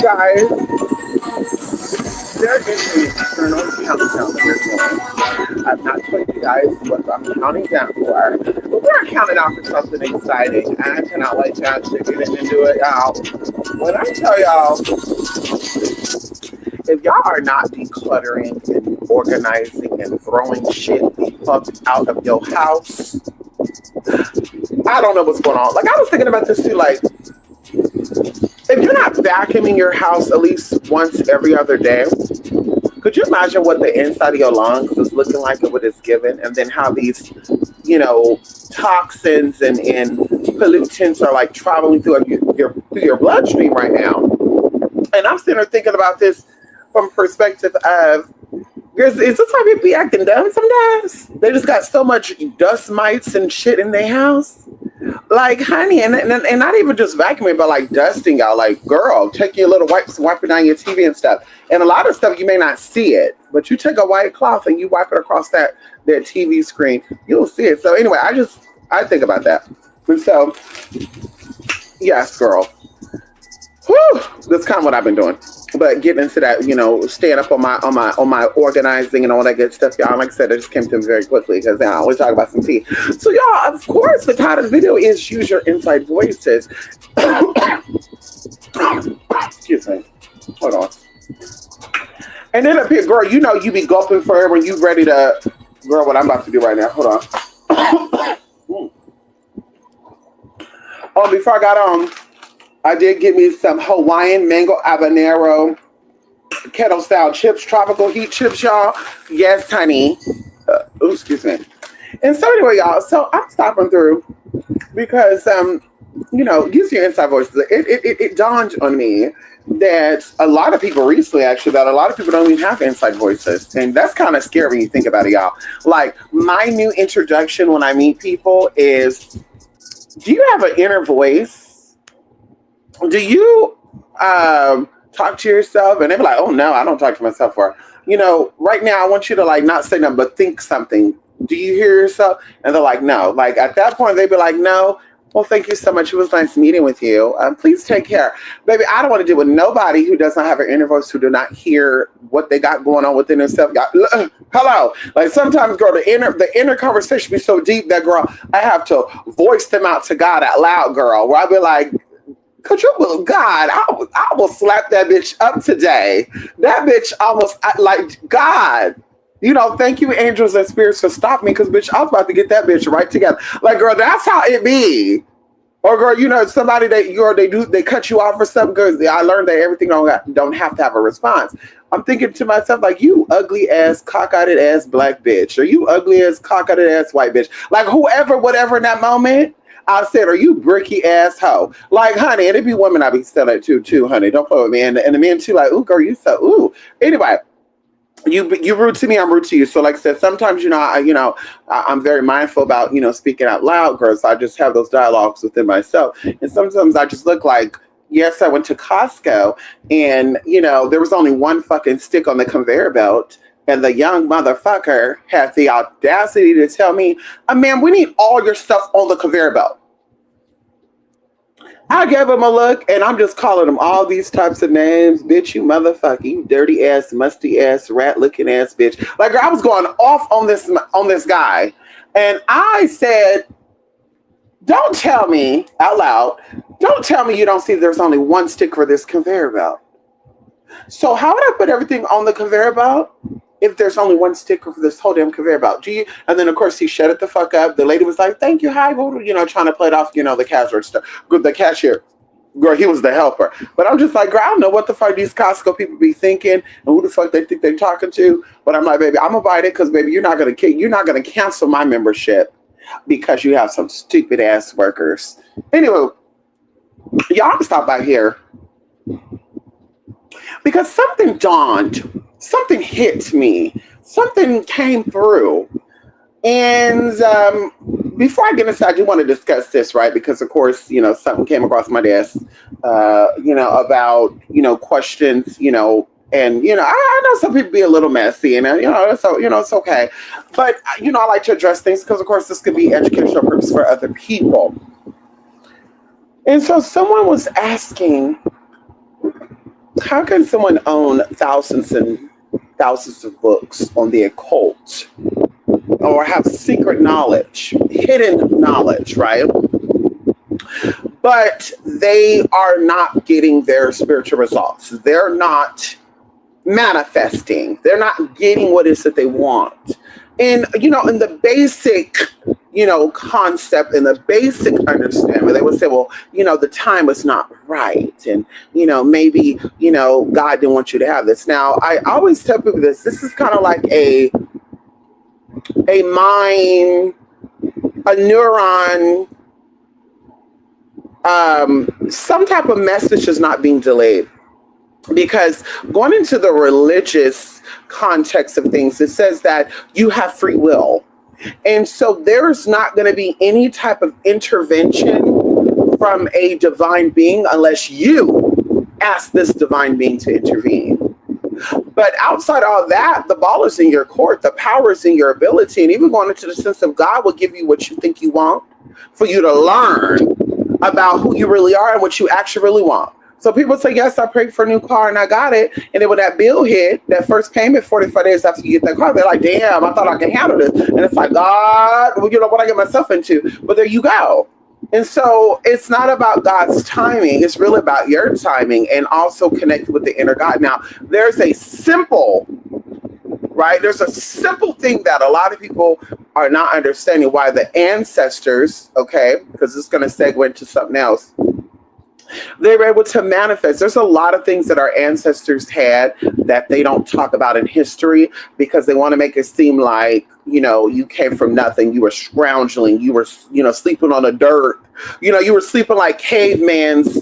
guys, there is an external countdown that we're doing. I've not told you guys what I'm counting down for, but we're counting down for something exciting. And I cannot wait to actually get into it, y'all. When I tell y'all, if y'all are not decluttering and organizing and throwing shit the fuck out of your house, I don't know what's going on. Like, I was thinking about this too. Like, if you're not vacuuming your house at least once every other day, could you imagine what the inside of your lungs is looking like and what it's given? And then how these, toxins and pollutants are like traveling through your bloodstream right now. And I'm sitting there thinking about this from a perspective of, is this how people be acting dumb sometimes? They just got so much dust mites and shit in their house. Like, honey, and not even just vacuuming, but like dusting, y'all. Like, girl, take your little wipes and wipe it down your TV and stuff. And a lot of stuff you may not see it, but you take a white cloth and you wipe it across that TV screen, you'll see it. So anyway, I think about that. And so, yes, girl. Whew, that's kind of what I've been doing. But getting into that, staying up on my organizing and all that good stuff, y'all. Like I said, it just came to me very quickly because I always talk about some tea. So, y'all, of course, the title of the video is Use Your Inside Voices. Excuse me. Hold on. And then up here, girl, you be gulping forever when you ready to. Girl, what I'm about to do right now. Hold on. Oh, before I got on. I did get me some Hawaiian mango habanero kettle style chips, tropical heat chips, y'all. Yes, honey. Excuse me. And so anyway, y'all. So I'm stopping through because use your inside voices. It dawned on me that a lot of people recently, actually, that a lot of people don't even have inside voices, and that's kind of scary when you think about it, y'all. Like, my new introduction when I meet people is, do you have an inner voice? Do you talk to yourself? And they be like, oh no, I don't talk to myself. Or, right now I want you to like not say nothing but think something. Do you hear yourself? And they're like, no. Like at that point they'd be like, no. Well, thank you so much. It was nice meeting with you. Please take care. Baby, I don't want to deal with nobody who does not have an inner voice, who do not hear what they got going on within themselves. Hello. Like sometimes, girl, the inner conversation be so deep that, girl, I have to voice them out to God out loud, girl. Where I be like, could you believe God? I will slap that bitch up today. That bitch almost like God. Thank you, angels and spirits, for stopping me, because bitch, I was about to get that bitch right together. Like, girl, that's how it be. Or, girl, somebody they cut you off for something. Because I learned that everything don't have to have a response. I'm thinking to myself, like, you ugly ass, cockeyed ass black bitch, or you ugly ass, cockeyed ass white bitch. Like, whoever, whatever in that moment. I said, are you bricky ass hoe? Like, honey, and it be women I be selling it to too, honey. Don't play with me. And the men too, like, ooh, girl, you so ooh. Anyway, you rude to me, I'm rude to you. So like I said, sometimes, I'm very mindful about, speaking out loud, girls. So I just have those dialogues within myself. And sometimes I just look like, yes, I went to Costco and, there was only one fucking stick on the conveyor belt. And the young motherfucker had the audacity to tell me, ma'am, we need all your stuff on the conveyor belt. I gave him a look, and I'm just calling him all these types of names. Bitch, you motherfucking dirty ass, musty ass, rat looking ass bitch. Like, I was going off on this guy. And I said, don't tell me out loud, don't tell me you don't see there's only one stick for this conveyor belt. So how would I put everything on the conveyor belt if there's only one sticker for this whole damn conveyor belt? And then, of course, he shut it the fuck up. The lady was like, thank you, hi, trying to play it off, the cashier stuff. The cashier, girl, he was the helper. But I'm just like, girl, I don't know what the fuck these Costco people be thinking and who the fuck they think they're talking to. But I'm like, baby, I'm going to buy it because, baby, you're not going to cancel my membership because you have some stupid ass workers. Anyway, y'all, I'm stop by here because something dawned. Something hit me. Something came through. And before I get inside, I do want to discuss this, right? Because, of course, something came across my desk, about, questions, and, I know some people be a little messy and, so, it's okay. But, I like to address things because, of course, this could be educational purpose for other people. And so someone was asking, How can someone own thousands and thousands of books on the occult or have secret knowledge, hidden knowledge, right? But they are not getting their spiritual results. They're not manifesting. They're not getting what it is that they want. And, in the basic, concept and the basic understanding, they would say, well, the time was not right. And, maybe, God didn't want you to have this. Now, I always tell people this. This is kind of like a mind, a neuron, some type of message is not being delayed. Because going into the religious context of things, it says that you have free will. And so there's not going to be any type of intervention from a divine being unless you ask this divine being to intervene. But outside of all that, the ball is in your court, the power is in your ability, and even going into the sense of God will give you what you think you want for you to learn about who you really are and what you actually really want. So people say, yes, I prayed for a new car and I got it. And then when that bill hit, that first payment, 45 days after you get that car, they're like, damn, I thought I could handle this. And it's like, God, what I get myself into. But there you go. And so it's not about God's timing. It's really about your timing and also connected with the inner God. Now, there's a simple thing that a lot of people are not understanding why the ancestors, okay, because it's going to segue into something else. They were able to manifest. There's a lot of things that our ancestors had that they don't talk about in history because they want to make it seem like, you came from nothing. You were scrounging. You were, sleeping on the dirt. You were sleeping like caveman's,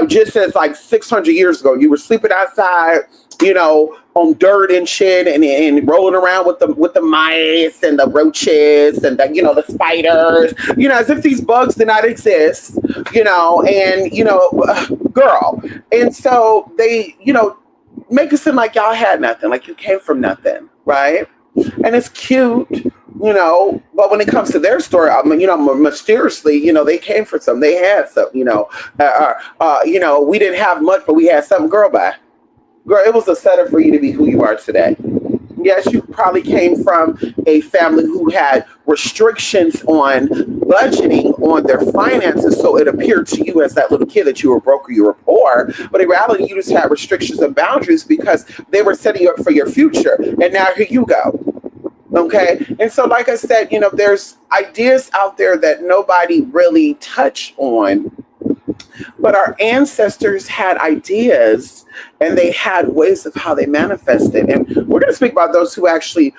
just as like 600 years ago. You were sleeping outside, on dirt and shit and rolling around with the mice and the roaches and the spiders, as if these bugs did not exist, girl. And so they, make it seem like y'all had nothing, like you came from nothing, right? And it's cute, but when it comes to their story, mysteriously, they came for something, they had something, we didn't have much, but we had something, girl, it was a setup for you to be who you are today. Yes, you probably came from a family who had restrictions on budgeting on their finances, so it appeared to you as that little kid that you were broke or you were poor, but in reality, you just had restrictions and boundaries because they were setting you up for your future, and now here you go. Okay, and so like I said, there's ideas out there that nobody really touched on, but our ancestors had ideas and they had ways of how they manifested. And we're going to speak about those who actually,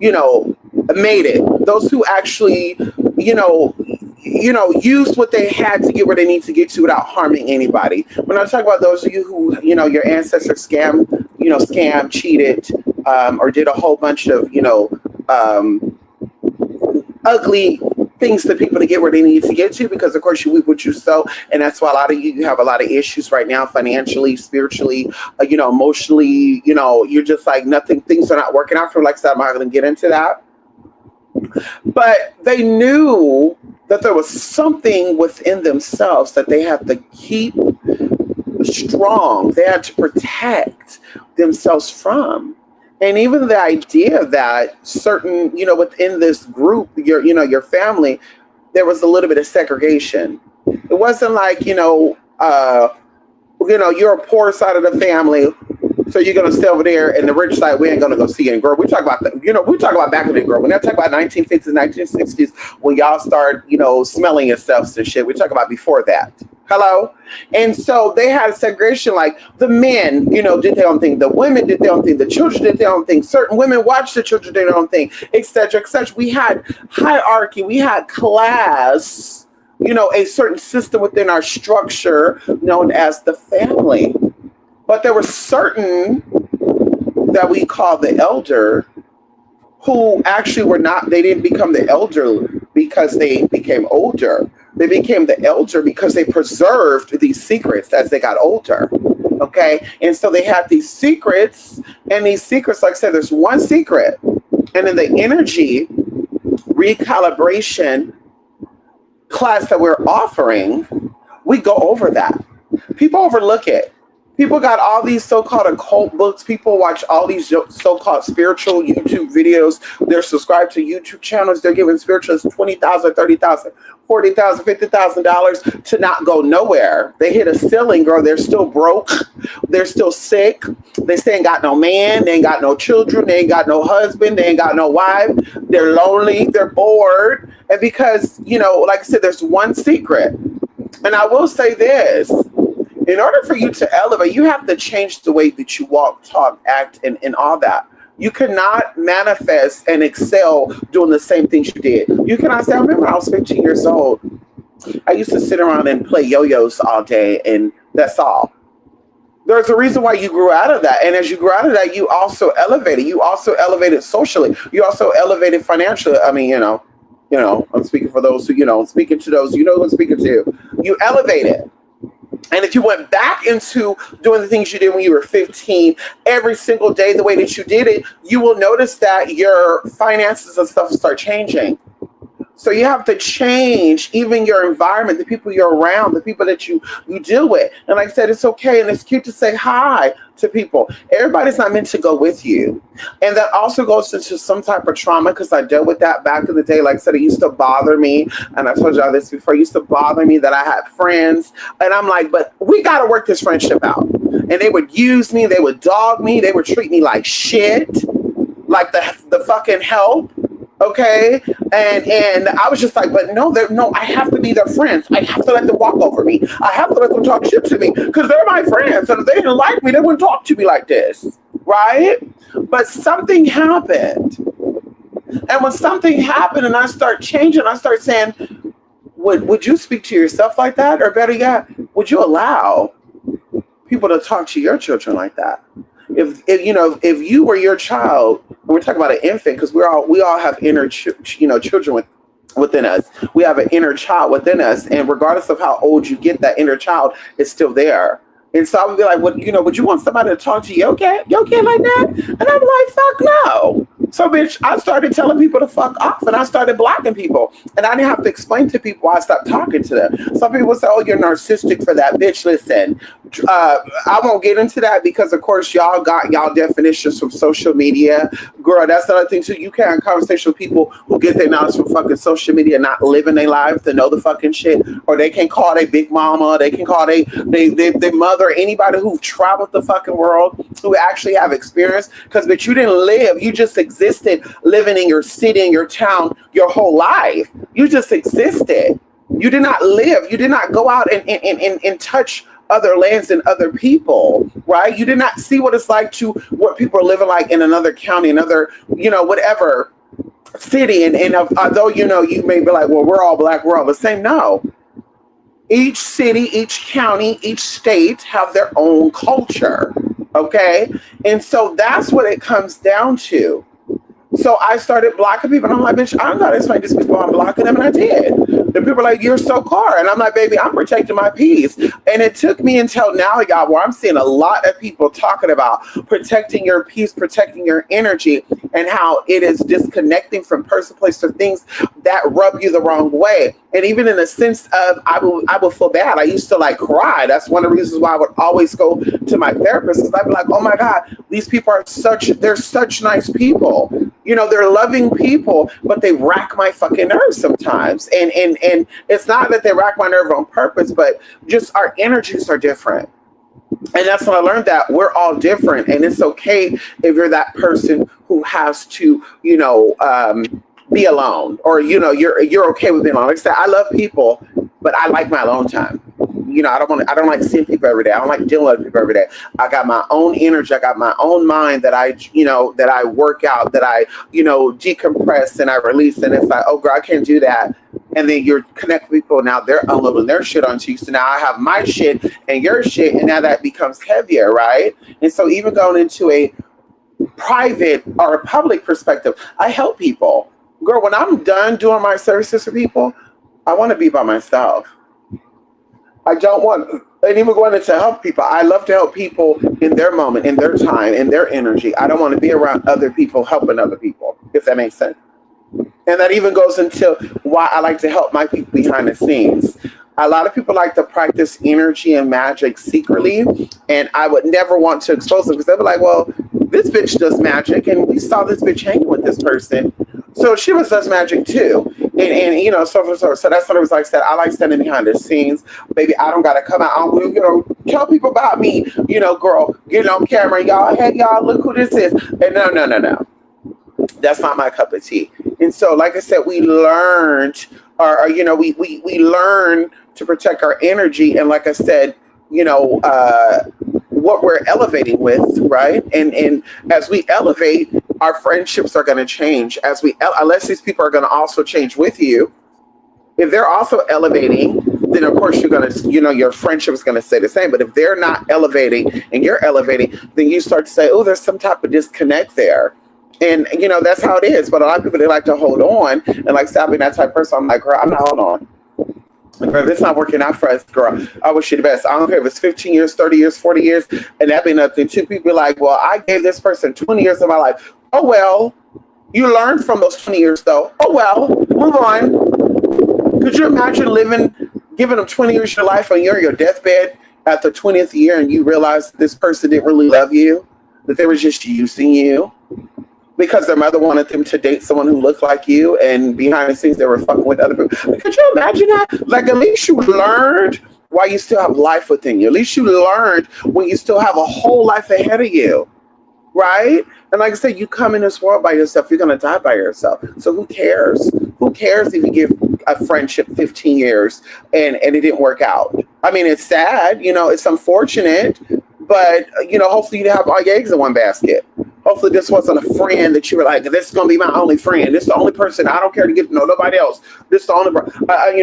made it. Those who actually, used what they had to get where they need to get to without harming anybody. When I talk about those of you who, your ancestors scam, cheated, or did a whole bunch of, ugly things to people to get where they need to get to, because of course you reap what you sow, and that's why a lot of you have a lot of issues right now, financially, spiritually, emotionally. You're just like nothing. Things are not working out for. Like I said, I'm not going to get into that, but they knew that there was something within themselves that they had to keep strong. They had to protect themselves from. And even the idea that certain, within this group, your family, there was a little bit of segregation. It wasn't like, you're a poor side of the family, so you're gonna stay over there, and the rich side, we ain't gonna go see you. And girl, we talk about back in the girl. When I talk about 1950s, 1960s, when y'all start, smelling yourselves and shit, we talk about before that. Hello? And so they had a segregation, like the men, did their own thing. The women did their own thing. The children did their own thing. Certain women watched the children do their own thing, etc., etc. We had hierarchy. We had class, a certain system within our structure known as the family. But there were certain that we call the elder who actually were not, they didn't become the elder because they became older. They became the elder because they preserved these secrets as they got older. Okay. And so they had these secrets, and these secrets, like I said, there's one secret. And in the energy recalibration class that we're offering, we go over that. People overlook it. People got all these so-called occult books. People watch all these so-called spiritual YouTube videos. They're subscribed to YouTube channels. They're giving spiritualists $20,000, $30,000, $40,000, $50,000 to not go nowhere. They hit a ceiling, girl. They're still broke. They're still sick. They still ain't got no man. They ain't got no children. They ain't got no husband. They ain't got no wife. They're lonely. They're bored. And because, like I said, there's one secret. And I will say this. In order for you to elevate, you have to change the way that you walk, talk, act, and all that. You cannot manifest and excel doing the same things you did. You cannot say, I remember when I was 15 years old, I used to sit around and play yo-yos all day, and that's all. There's a reason why you grew out of that. And as you grew out of that, you also elevated. You also elevated socially. You also elevated financially. I mean, I'm speaking for those who, speaking to those, who I'm speaking to. You elevated. And if you went back into doing the things you did when you were 15, every single day, the way that you did it, you will notice that your finances and stuff start changing. So you have to change even your environment, the people you're around, the people that you deal with. And like I said, it's okay and it's cute to say hi to people. Everybody's not meant to go with you. And that also goes into some type of trauma, because I dealt with that back in the day. Like I said, it used to bother me. And I told y'all this before. It used to bother me that I had friends. And I'm like, but we got to work this friendship out. And they would use me. They would dog me. They would treat me like shit, like the fucking help. Okay, and I was just like, but no, I have to be their friends. I have to let them walk over me. I have to let them talk shit to me because they're my friends. And if they didn't like me, they wouldn't talk to me like this, right? But something happened, and when something happened, and I start changing, I start saying, would you speak to yourself like that, or better yet, would you allow people to talk to your children like that? If you were your child, and we're talking about an infant, because we all have inner children within us. We have an inner child within us, and regardless of how old you get, that inner child is still there. And so I would be like, would you want somebody to talk to your kid like that? And I'm like, fuck no. So, bitch, I started telling people to fuck off, and I started blocking people. And I didn't have to explain to people why I stopped talking to them. Some people say, oh, you're narcissistic for that. Bitch, listen, I won't get into that because, of course, y'all got y'all definitions from social media. Girl, that's the other thing, too. You can't have conversation with people who get their knowledge from fucking social media, not living their life to know the fucking shit. Or they can call their big mama. They can call their mother, anybody who traveled the fucking world, who actually have experience. Because, bitch, you didn't live. You just existed living in your city, in your town, your whole life. You just existed. You did not live. You did not go out and touch other lands and other people, right? You did not see what it's like to what people are living like in another county, another, whatever city. And although, you may be like, well, we're all black, we're all the same. No. Each city, each county, each state have their own culture, okay? And so that's what it comes down to. So I started blocking people, and I'm like, bitch, I don't know how to explain this people. I'm blocking them, and I did. The people are like, you're so car. And I'm like, baby, I'm protecting my peace. And it took me until now, y'all, where I'm seeing a lot of people talking about protecting your peace, protecting your energy, and how it is disconnecting from person, place, or things that rub you the wrong way. And even in the sense of, I would feel bad. I used to cry. That's one of the reasons why I would always go to my therapist, because I'd be like, oh my God, these people are they're such nice people. They're loving people, but they rack my fucking nerves sometimes. And it's not that they rack my nerve on purpose, but just our energies are different. And that's when I learned that we're all different. And it's okay if you're that person who has to, be alone, or, you're okay with being alone. Like I said, I love people, but I like my alone time. I don't like seeing people every day. I don't like dealing with people every day. I got my own energy. I got my own mind that I work out, that I, decompress and I release. And it's like, oh girl, I can't do that. And then you're connecting people. Now they're unloading their shit onto you. So now I have my shit and your shit. And now that becomes heavier, right? And so even going into a private or a public perspective, I help people. Girl, when I'm done doing my services for people, I want to be by myself. I don't want, and even going into help people, I love to help people in their moment, in their time, in their energy. I don't want to be around other people helping other people, if that makes sense. And that even goes into why I like to help my people behind the scenes. A lot of people like to practice energy and magic secretly, and I would never want to expose them because they'd be like, "Well, this bitch does magic, and we saw this bitch hanging with this person, so she was does magic too." And you know, so that's what it was like. Said I like standing behind the scenes, baby. I don't gotta come out, tell people about me. Girl, get on camera, y'all. Hey, y'all, look who this is. And no. That's not my cup of tea. And so, like I said, we learned, we learn to protect our energy. And like I said, what we're elevating with, right? And as we elevate, our friendships are going to change. Unless these people are going to also change with you. If they're also elevating, then of course you're going to, your friendship is going to stay the same. But if they're not elevating and you're elevating, then you start to say, oh, there's some type of disconnect there. And, that's how it is. But a lot of people, they like to hold on. And like stopping that type of person, I'm like, girl, I'm not holding on. Girl, if it's not working out for us, girl, I wish you the best. I don't care if it's 15 years, 30 years, 40 years. And that be nothing. Two people like, well, I gave this person 20 years of my life. Oh, well, you learned from those 20 years, though. Oh, well, move on. Could you imagine giving them 20 years of your life and you're on your deathbed at the 20th year and you realize this person didn't really love you, that they were just using you? Because their mother wanted them to date someone who looked like you, and behind the scenes they were fucking with other people. Could you imagine that? Like, at least you learned while you still have life within you. At least you learned when you still have a whole life ahead of you, right? And like I said, you come in this world by yourself, you're going to die by yourself. So who cares? Who cares if you give a friendship 15 years and it didn't work out? I mean, it's sad, it's unfortunate, but, hopefully you have all your eggs in one basket. Hopefully this wasn't a friend that you were like, this is going to be my only friend. This is the only person. I don't care to get to know nobody else. This is the only,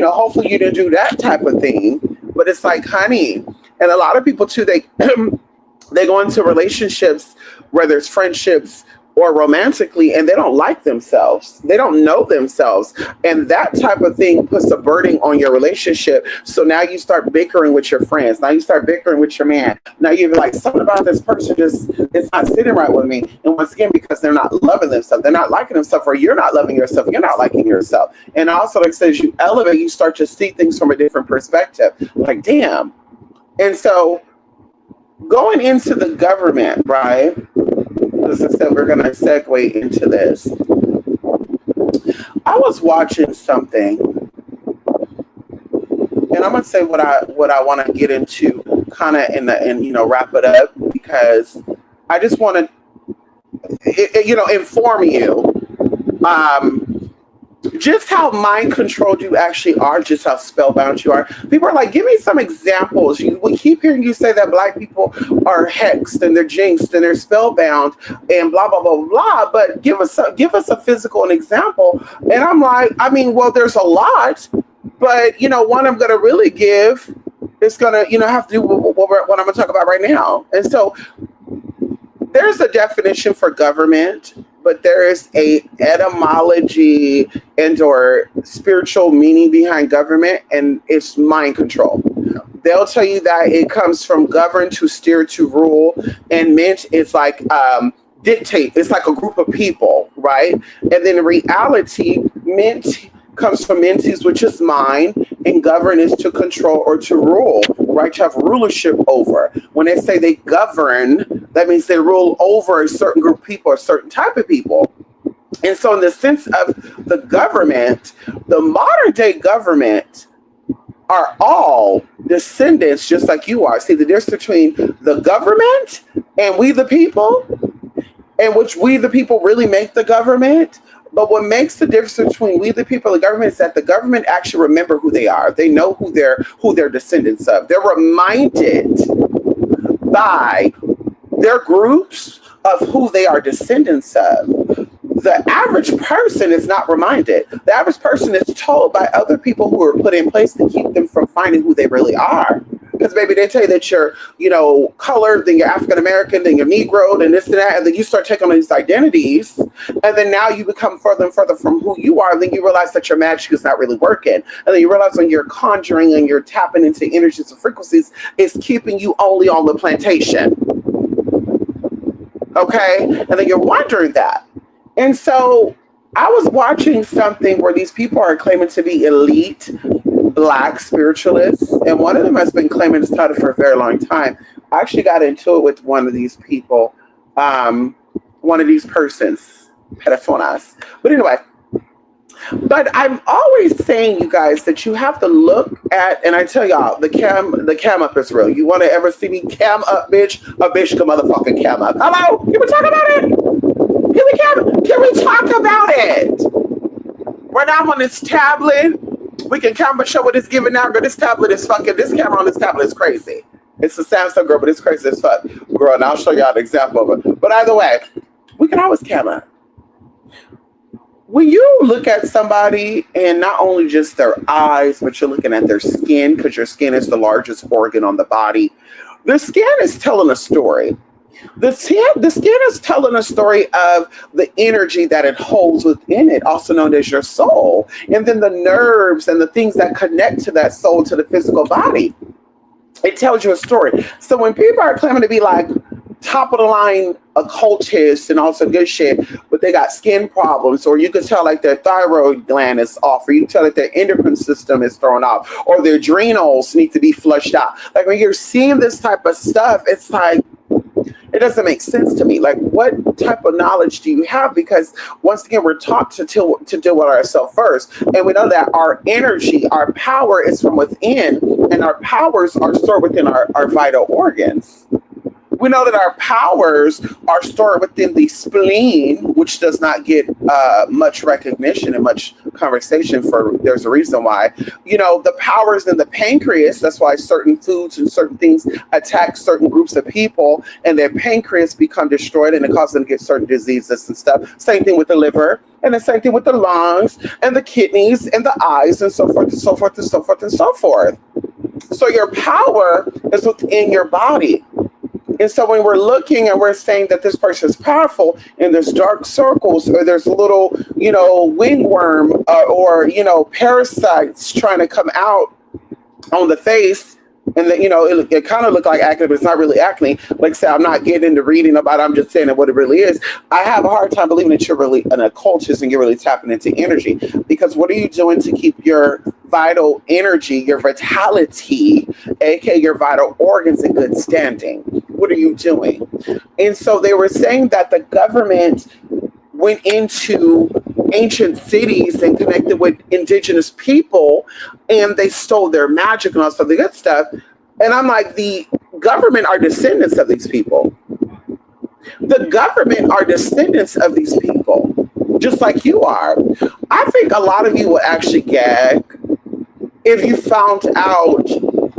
hopefully you didn't do that type of thing. But it's like, honey, and a lot of people too, they go into relationships, whether it's friendships or romantically, and they don't like themselves. They don't know themselves. And that type of thing puts a burden on your relationship. So now you start bickering with your friends. Now you start bickering with your man. Now you're like, something about this person it's not sitting right with me. And once again, because they're not loving themselves, they're not liking themselves, or you're not loving yourself, you're not liking yourself. And also, like I said, as you elevate, you start to see things from a different perspective. Like, damn. And so going into the government, right? As I said, we're going to segue into this. I was watching something, and I'm going to say what I want to get into, kind of, and wrap it up, because I just want to, inform you, just how mind controlled you actually are, just how spellbound you are. People are like, give me some examples. We keep hearing you say that Black people are hexed and they're jinxed and they're spellbound and blah, blah, blah, blah. But give us a physical an example. And I'm like, I mean, well, there's a lot, but, one I'm going to really give is going to, have to do with what I'm going to talk about right now. And so there's a definition for government, but there is a etymology and or spiritual meaning behind government, and it's mind control. They'll tell you that it comes from govern, to steer, to rule, and ment is like dictate. It's like a group of people, right? And then in reality, ment comes from mentis, which is mind, and govern is to control or to rule, right? To have rulership over. When they say they govern, that means they rule over a certain group of people, a certain type of people. And so in the sense of the government, the modern day government are all descendants just like you are. See the difference between the government and we the people, and which we the people really make the government. But what makes the difference between we the people and the government is that the government actually remember who they are. They know who they're descendants of. They're reminded by their groups of who they are descendants of. The average person is not reminded. The average person is told by other people who are put in place to keep them from finding who they really are. Because maybe they tell you that you're, colored, then you're African American, then you're Negro, then this and that, and then you start taking on these identities, and then now you become further and further from who you are, and then you realize that your magic is not really working, and then you realize when you're conjuring and you're tapping into energies and frequencies, it's keeping you only on the plantation. Okay, and then you're wondering that, and so I was watching something where these people are claiming to be elite. Black spiritualists, and one of them has been claiming this title for a very long time. I actually got into it with one of these people, one of these persons, personas. But anyway, but I'm always saying, you guys, that you have to look at, and I tell y'all, the cam up is real. You want to ever see me cam up, bitch? A bitch can motherfucking cam up. Hello? Can we talk about it? Can we talk about it? Right now I'm on this tablet. We can camera show what it's giving out, girl. This tablet is fucking, this camera on this tablet is crazy. It's a Samsung, girl, but it's crazy as fuck. Girl, and I'll show y'all an example of it. But either way, we can always cam up. When you look at somebody and not only just their eyes, but you're looking at their skin, because your skin is the largest organ on the body, the skin is telling a story. The skin is telling a story of the energy that it holds within it, also known as your soul, and then the nerves and the things that connect to that soul, to the physical body. It tells you a story. So when people are claiming to be like top of the line occultists and also good shit, but they got skin problems, or you can tell like their thyroid gland is off, or you can tell that their endocrine system is thrown off, or their adrenals need to be flushed out. Like when you're seeing this type of stuff, it's like, it doesn't make sense to me. Like, what type of knowledge do you have? Because once again, we're taught to deal with ourselves first. And we know that our energy, our power is from within, and our powers are stored within our vital organs. We know that our powers are stored within the spleen, which does not get much recognition and much conversation for, there's a reason why. You know, the powers in the pancreas, that's why certain foods and certain things attack certain groups of people, and their pancreas become destroyed, and it causes them to get certain diseases and stuff. Same thing with the liver, and the same thing with the lungs, and the kidneys, and the eyes, and so forth, and so forth, and so forth, and so forth. So your power is within your body. And so when we're looking and we're saying that this person is powerful, and there's dark circles, or there's little, wingworm or parasites trying to come out on the face, and that, it kind of looked like acne, but it's not really acne. Like I said, I'm not getting into reading about it. I'm just saying that what it really is. I have a hard time believing that you're really an occultist and you're really tapping into energy, because what are you doing to keep your vital energy, your vitality, aka your vital organs, in good standing? What are you doing? And so they were saying that the government went into ancient cities and connected with indigenous people, and they stole their magic and all sorts of good stuff. And I'm like, the government are descendants of these people. The government are descendants of these people, just like you are. I think a lot of you will actually gag if you found out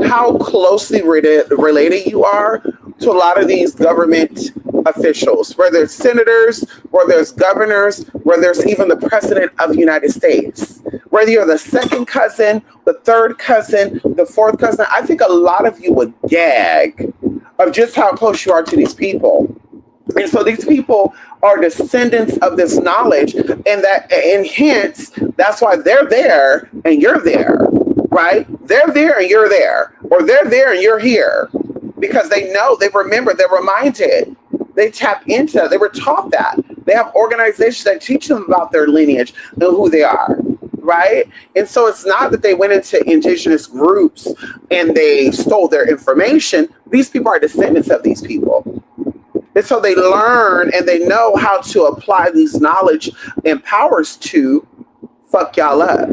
how closely related you are to a lot of these government officials, whether it's senators, whether there's governors, whether there's even the president of the United States. Whether you're the second cousin, the third cousin, the fourth cousin, I think a lot of you would gag of just how close you are to these people. And so these people are descendants of this knowledge, and hence that's why they're there and you're there, right? They're there and you're there, or they're there and you're here, because they know, they remember, they're reminded, they tap into, they were taught that. They have organizations that teach them about their lineage and who they are, right? And so it's not that they went into indigenous groups and they stole their information. These people are descendants of these people. And so they learn and they know how to apply these knowledge and powers to fuck y'all up.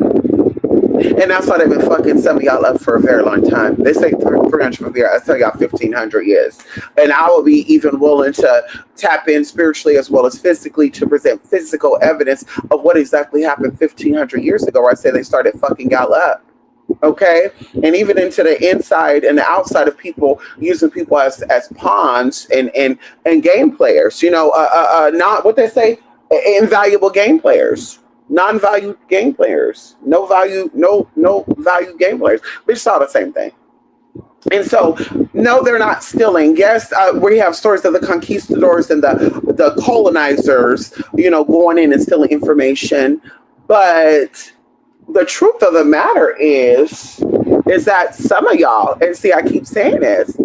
And that's why they've been fucking some of y'all up for a very long time. They say 300 years. I tell y'all 1,500 years. And I will be even willing to tap in spiritually as well as physically to present physical evidence of what exactly happened 1,500 years ago, where I say they started fucking y'all up. Okay? And even into the inside and the outside of people, using people as pawns and game players. Not what they say, invaluable game players. Non-value game players, no value game players. We saw the same thing. And so, no, they're not stealing. Yes, we have stories of the conquistadors and the colonizers, going in and stealing information. But the truth of the matter is that some of y'all, and see, I keep saying this,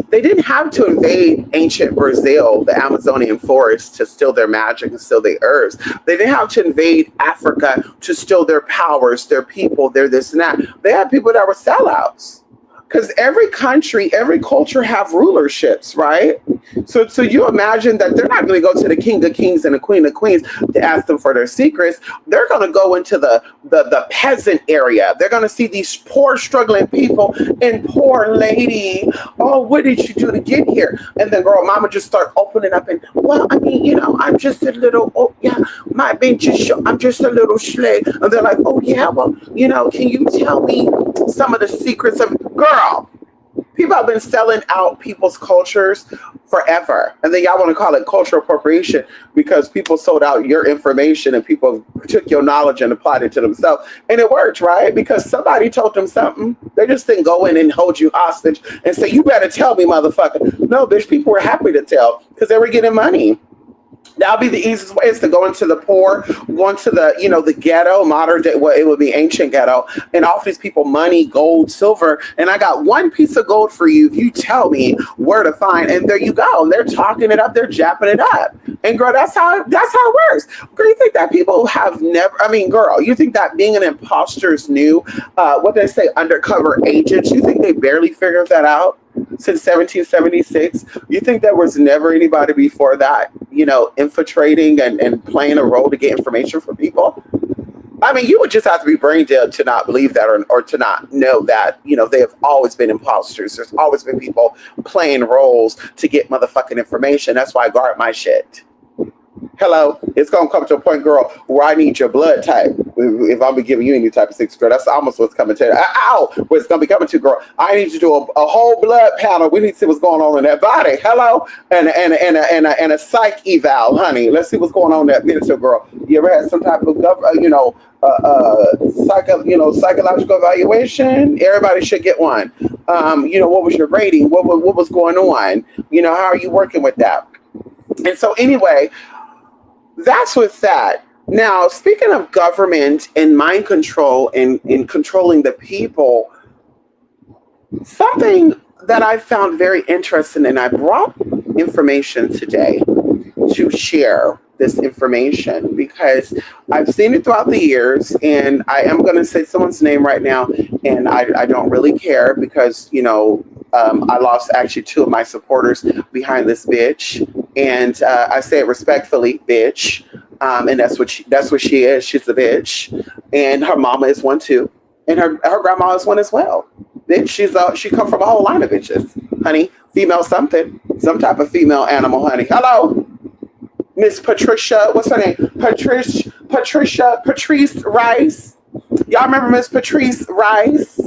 They didn't have to invade ancient Brazil, the Amazonian forest, to steal their magic and steal their herbs. They didn't have to invade Africa to steal their powers, their people, their this and that. They had people that were sellouts. Because every country, every culture have rulerships, right? So you imagine that they're not going to go to the king of kings and the queen of queens to ask them for their secrets. They're going to go into the peasant area. They're going to see these poor struggling people and poor lady. Oh, what did you do to get here? And then girl, mama just start opening up and, well, I mean, I'm just a little, oh yeah, my bench is I'm just a little schlay. And they're like, oh yeah, well, can you tell me some of the secrets of girl? People have been selling out people's cultures forever. And then y'all want to call it cultural appropriation because people sold out your information and people took your knowledge and applied it to themselves. And it worked, right? Because somebody told them something. They just didn't go in and hold you hostage and say, you better tell me, motherfucker. No, bitch, people were happy to tell because they were getting money. That'll be the easiest way is to go into the poor, go into the ghetto, modern day, well, it would be ancient ghetto, and offer these people money, gold, silver. And I got one piece of gold for you if you tell me where to find. And there you go. And they're talking it up, they're japping it up. And girl, that's how it works. Girl, you think that people have never, girl, you think that being an imposter is new? What they say, undercover agents, you think they barely figured that out? Since 1776, you think there was never anybody before that, infiltrating and playing a role to get information from people? You would just have to be brain dead to not believe that or to not know that, they have always been imposters. There's always been people playing roles to get motherfucking information. That's why I guard my shit. Hello, it's gonna come to a point, girl, where I need your blood type. If I'm giving you any type of secret, girl, that's almost what's coming to. Ow, what's gonna be coming to, girl? I need you to do a whole blood panel. We need to see what's going on in that body. Hello, and a psych eval, honey. Let's see what's going on in that mental, girl. You ever had some type of psychological evaluation? Everybody should get one. What was your rating? What was going on? How are you working with that? And so anyway. That's with that. Now, speaking of government and mind control and controlling the people, something that I found very interesting, and I brought information today to share this information because I've seen it throughout the years, and I am going to say someone's name right now, and I don't really care because, I lost actually two of my supporters behind this bitch. And I say it respectfully, bitch. And that's what she is. She's a bitch. And her mama is one too. And her grandma is one as well. Bitch, she come from a whole line of bitches. Honey, female something. Some type of female animal, honey. Hello. Miss Patricia, what's her name? Patrice Rice. Y'all remember Miss Patrice Rice?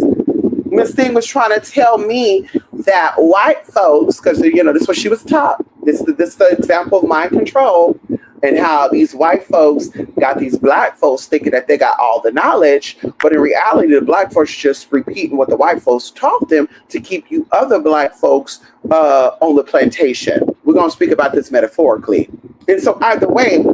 Miss Thing was trying to tell me that white folks, because this is what she was taught. This is the example of mind control and how these white folks got these black folks thinking that they got all the knowledge, but in reality, the black folks just repeating what the white folks taught them to keep you other black folks on the plantation. We're going to speak about this metaphorically. And so either way,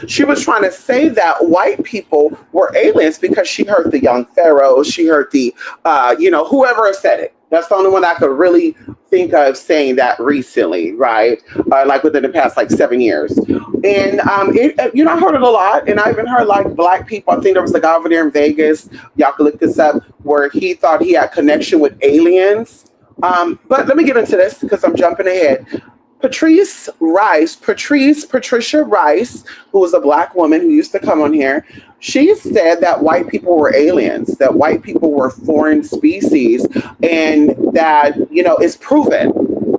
she was trying to say that white people were aliens because she heard the young pharaohs, she heard the, whoever said it. That's the only one I could really think of saying that recently, right? Like within the past 7 years. And, I heard it a lot. And I even heard black people, I think there was a guy over there in Vegas, y'all can look this up, where he thought he had connection with aliens. But let me get into this because I'm jumping ahead. Patricia Rice, who was a black woman who used to come on here, she said that white people were aliens, that white people were foreign species, and that, it's proven.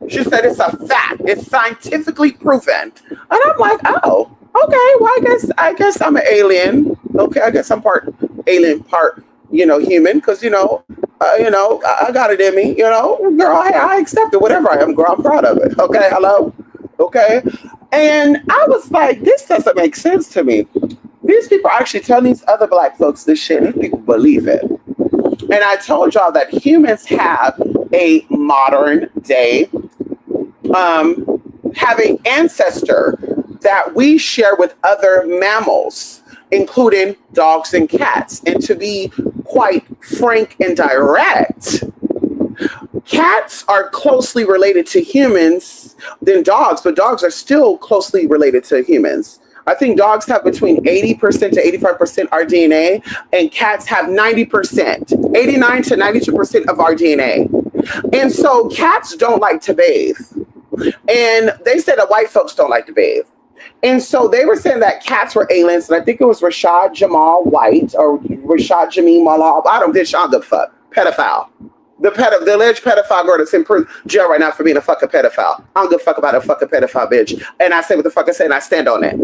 She said it's a fact. It's scientifically proven. And I'm like, oh, okay, well, I guess I'm an alien. Okay, I guess I'm part alien, part, human, because, I got it in me, girl, I accept it, whatever I am, girl, I'm proud of it. Okay, hello? Okay. And I was like, this doesn't make sense to me. These people are actually telling these other black folks this shit, and these people believe it. And I told y'all that humans have a modern day, have an ancestor that we share with other mammals, including dogs and cats. And to be quite frank and direct, Cats are closely related to humans than dogs, but dogs are still closely related to humans. I think dogs have between 80% to 85% our DNA, and cats have 90%, 89 to 92% of our DNA. And so cats don't like to bathe. And they said that white folks don't like to bathe. And so they were saying that cats were aliens, and I think it was Rashad Jamal White or Rashad Jameen Malal. I don't bitch, I don't give a fuck. Pedophile. The alleged pedophile girl that's in jail right now for being a fucking pedophile. I don't give a fuck about a fucking pedophile bitch. And I say what the fuck I say, and I stand on it.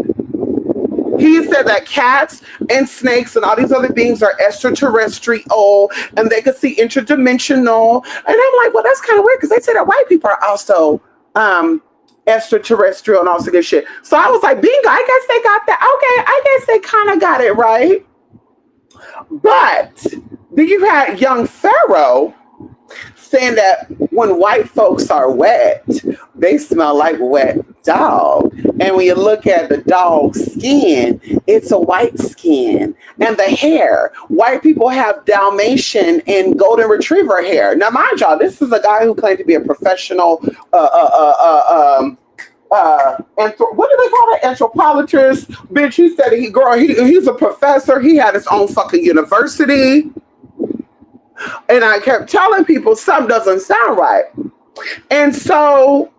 He said that cats and snakes and all these other beings are extraterrestrial and they could see interdimensional. And I'm like, well, that's kind of weird because they say that white people are also extraterrestrial and all this good shit. So I was like, bingo, I guess they got that. Okay, I guess they kind of got it right. But then you had young Pharaoh saying that when white folks are wet, they smell like wet dog. And when you look at the dog's skin, it's a white skin. And the hair, white people have Dalmatian and Golden Retriever hair. Now, mind y'all, this is a guy who claimed to be a professional what do they call it? Anthropologist. Bitch, he said he's a professor. He had his own fucking university. And I kept telling people something doesn't sound right. And so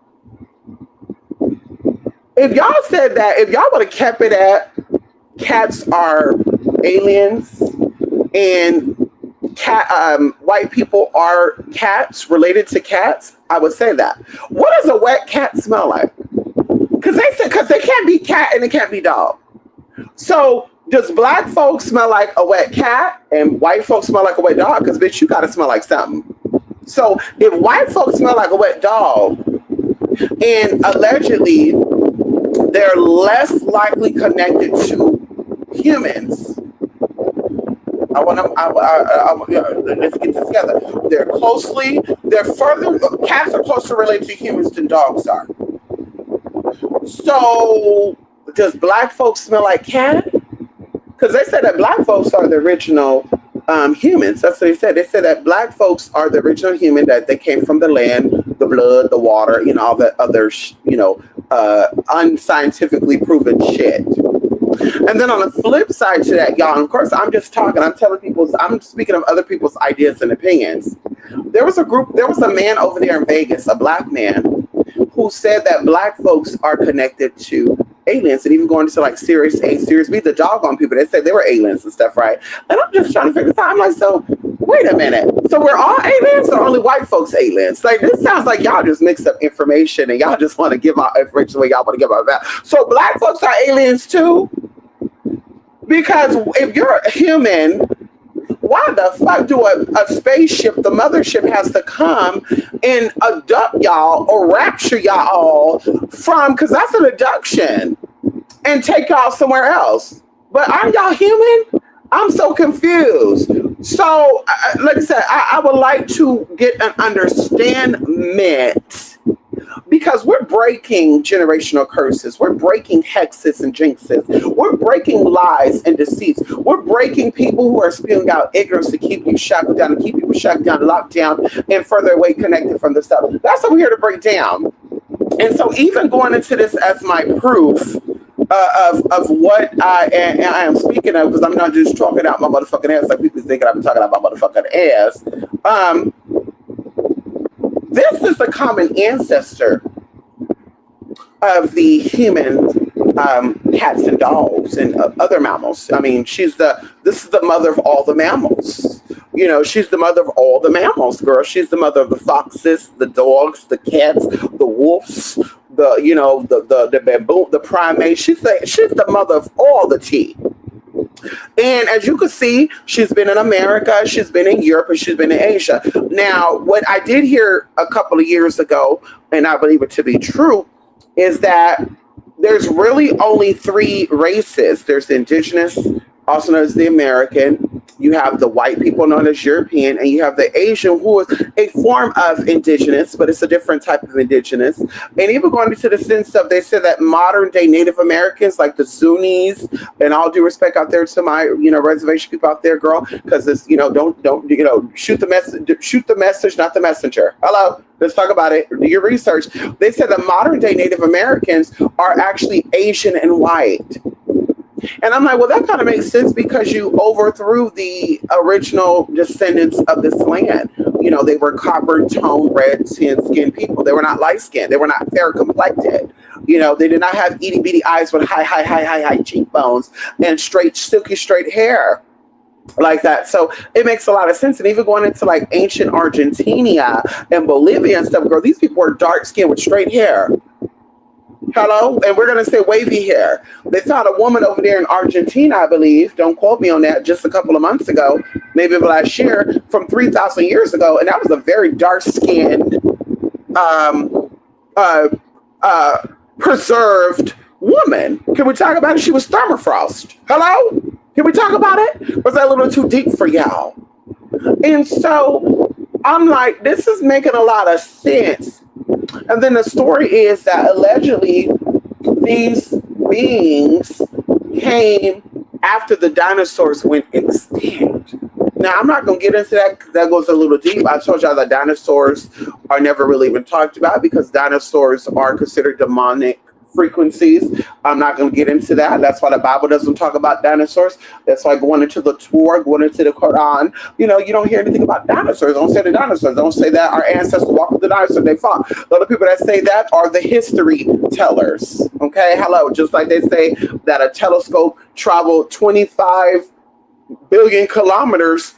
if y'all said that, if y'all would have kept it at cats are aliens and white people are cats related to cats, I would say that. What does a wet cat smell like? Because they can't be cat and they can't be dog. So does black folks smell like a wet cat and white folks smell like a wet dog? Because bitch, you gotta smell like something. So if white folks smell like a wet dog and allegedly they're less likely connected to humans. Let's get this together. Cats are closer related to humans than dogs are. So does black folks smell like cat? Because they said that black folks are the original humans. That's what they said. They said that black folks are the original human, that they came from the land, the blood, the water, all that other, unscientifically proven shit. And then on the flip side to that, y'all, and of course, I'm speaking of other people's ideas and opinions. There was a man over there in Vegas, a black man, who said that black folks are connected to aliens, and even going to like Sirius A, Sirius B, the doggone people, they said they were aliens and stuff, right? And I'm just trying to figure this out. I'm like, so wait a minute. So we're all aliens or only white folks aliens? Like, this sounds like y'all just mixed up information and y'all just want to give out information the way y'all want to give out about. So black folks are aliens too? Because if you're a human, why the fuck do a spaceship, the mothership, has to come and abduct y'all or rapture y'all from, because that's an abduction, and take y'all somewhere else? But aren't y'all human? I'm so confused. So, like I said, I would like to get an understandment, because we're breaking generational curses. We're breaking hexes and jinxes. We're breaking lies and deceits. We're breaking people who are spewing out ignorance to keep you shackled down, to keep people shackled down, locked down, and further away connected from the stuff. That's what we're here to break down. And so even going into this as my proof of what I am speaking of, because I'm not just talking out my motherfucking ass like people thinking I'm talking out my motherfucking ass. This is a common ancestor of the human cats and dogs and other mammals. I mean, this is the mother of all the mammals. She's the mother of all the mammals, girl. She's the mother of the foxes, the dogs, the cats, the wolves, the baboon, the primates. She's the mother of all the tea. And as you can see, she's been in America, she's been in Europe, and she's been in Asia. Now, what I did hear a couple of years ago, and I believe it to be true, is that there's really only three races. There's the indigenous, also known as the American. You have the white people known as European, and you have the Asian, who is a form of indigenous, but it's a different type of indigenous. And even going into the sense of, they said that modern day Native Americans, like the Zunis, and all due respect out there to my, reservation people out there, girl, because it's, don't, shoot the message, not the messenger. Hello. Let's talk about it. Do your research. They said that modern day Native Americans are actually Asian and white. And I'm like, well, that kind of makes sense because you overthrew the original descendants of this land. They were copper tone, red skinned people. They were not light skinned. They were not fair complected. They did not have itty bitty eyes with high cheekbones and silky straight hair like that. So it makes a lot of sense. And even going into like ancient Argentina and Bolivia and stuff, girl, these people were dark skinned with straight hair. Hello? And we're going to say wavy hair. They found a woman over there in Argentina, I believe. Don't quote me on that. Just a couple of months ago, maybe last year, from 3,000 years ago. And that was a very dark-skinned, preserved woman. Can we talk about it? She was thermofrost. Hello? Can we talk about it? Was that a little too deep for y'all? And so I'm like, this is making a lot of sense. And then the story is that allegedly these beings came after the dinosaurs went extinct. Now, I'm not going to get into that because that goes a little deep. I told y'all that dinosaurs are never really even talked about because dinosaurs are considered demonic frequencies. I'm not going to get into that. That's why the Bible doesn't talk about dinosaurs. That's why going into the Torah, going into the Quran, you don't hear anything about dinosaurs. Don't say the dinosaurs. Don't say that our ancestors walked with the dinosaurs. They fought. A lot of people that say that are the history tellers. Okay, hello. Just like they say that a telescope traveled 25 billion kilometers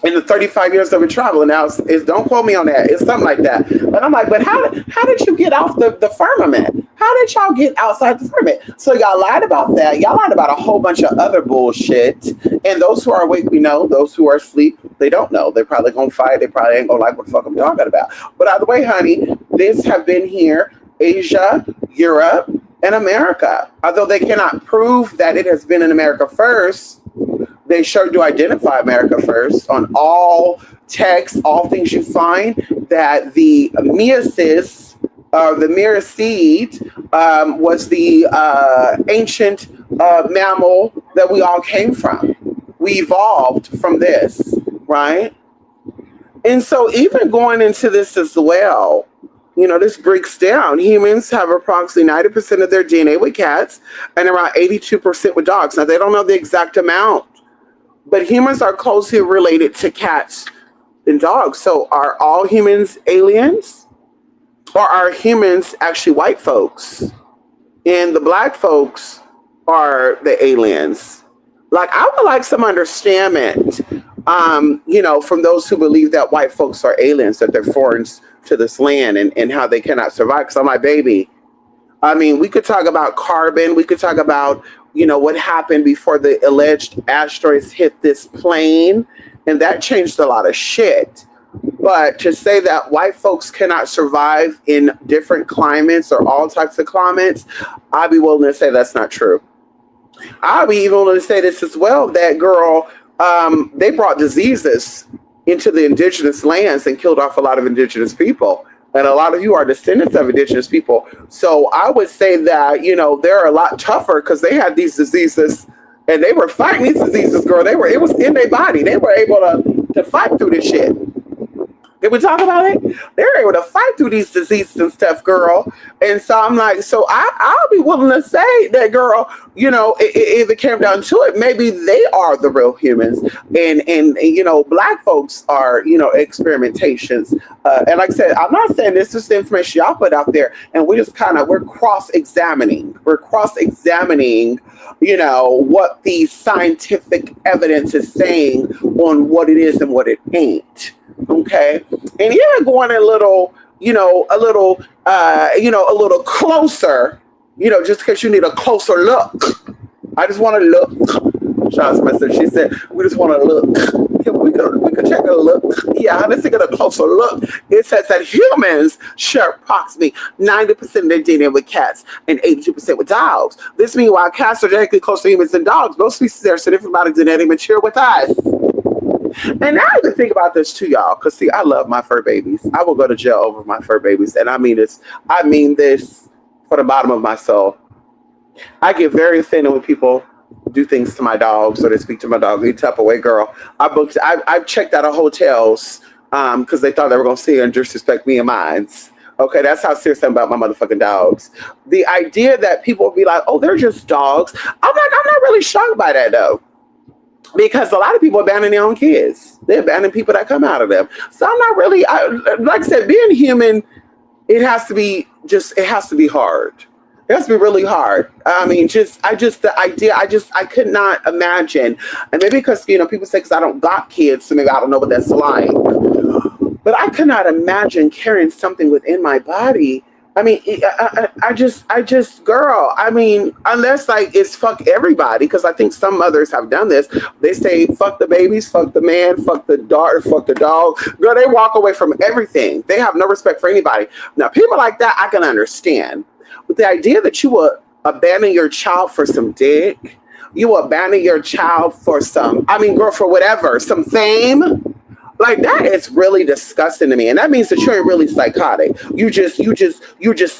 in the 35 years of its travel. Now, don't quote me on that. It's something like that. But I'm like, but how did you get off the firmament? How did y'all get outside the firmament? So y'all lied about that. Y'all lied about a whole bunch of other bullshit. And those who are awake, we know. Those who are asleep, they don't know. They're probably going to fight. They probably ain't going to like what the fuck I'm talking about. But either way, honey, this have been here, Asia, Europe, and America. Although they cannot prove that it has been in America first, they sure do identify America first on all texts, all things you find, that the meiosis, the Myricid, was the ancient mammal that we all came from. We evolved from this, right? And so even going into this as well, this breaks down. Humans have approximately 90% of their DNA with cats and around 82% with dogs. Now, they don't know the exact amount, but humans are closely related to cats and dogs. So are all humans aliens? Or are humans actually white folks? And the black folks are the aliens? Like, I would like some understanding, from those who believe that white folks are aliens, that they're foreigners to this land and how they cannot survive. Because I'm like, baby, I mean, we could talk about carbon. We could talk about, what happened before the alleged asteroids hit this plane. And that changed a lot of shit. But to say that white folks cannot survive in different climates or all types of climates, I'd be willing to say that's not true. I'll be even willing to say this as well, that girl, they brought diseases into the indigenous lands and killed off a lot of indigenous people. And a lot of you are descendants of indigenous people. So I would say that, they're a lot tougher because they had these diseases and they were fighting these diseases, girl. It was in their body. They were able to fight through this shit. Did we talk about it? They're able to fight through these diseases and stuff, girl. And so I'm like, so I'll be willing to say that, girl, if it came down to it, maybe they are the real humans. And black folks are, experimentations. And like I said, I'm not saying this is the information y'all put out there. And we're cross-examining. We're cross-examining, what the scientific evidence is saying on what it is and what it ain't. Okay. And even going a little closer, just because you need a closer look. I just want to look. Sean's message, she said, we just want to look. We could take a look. Yeah, let's take a closer look. It says that humans share approximately 90% of their DNA with cats and 82% with dogs. This means while cats are genetically closer to humans than dogs, most species are significant amount of genetic material with us. And now I even think about this too, y'all. Cause see, I love my fur babies. I will go to jail over my fur babies, and I mean this. I mean this from the bottom of my soul. I get very offended when people do things to my dogs or they speak to my dog. You type away, girl. I've checked out of hotels because they thought they were gonna see and disrespect me and mines. Okay, that's how serious I'm about my motherfucking dogs. The idea that people will be like, "Oh, they're just dogs," I'm like, I'm not really shocked by that though, because a lot of people abandon their own kids. They abandon people that come out of them. So I'm not really, like I said, being human, it has to be hard. It has to be really hard. I mean, the idea, I could not imagine. And maybe because, people say, because I don't got kids, so maybe I don't know what that's like. But I could not imagine carrying something within my body. I mean, girl, I mean, unless like it's fuck everybody, because I think some mothers have done this. They say, fuck the babies, fuck the man, fuck the daughter, fuck the dog. Girl, they walk away from everything. They have no respect for anybody. Now, people like that, I can understand. But the idea that you will abandon your child for some dick, you will abandon your child for for whatever, some fame. Like that is really disgusting to me. And that means that you're really psychotic. You're just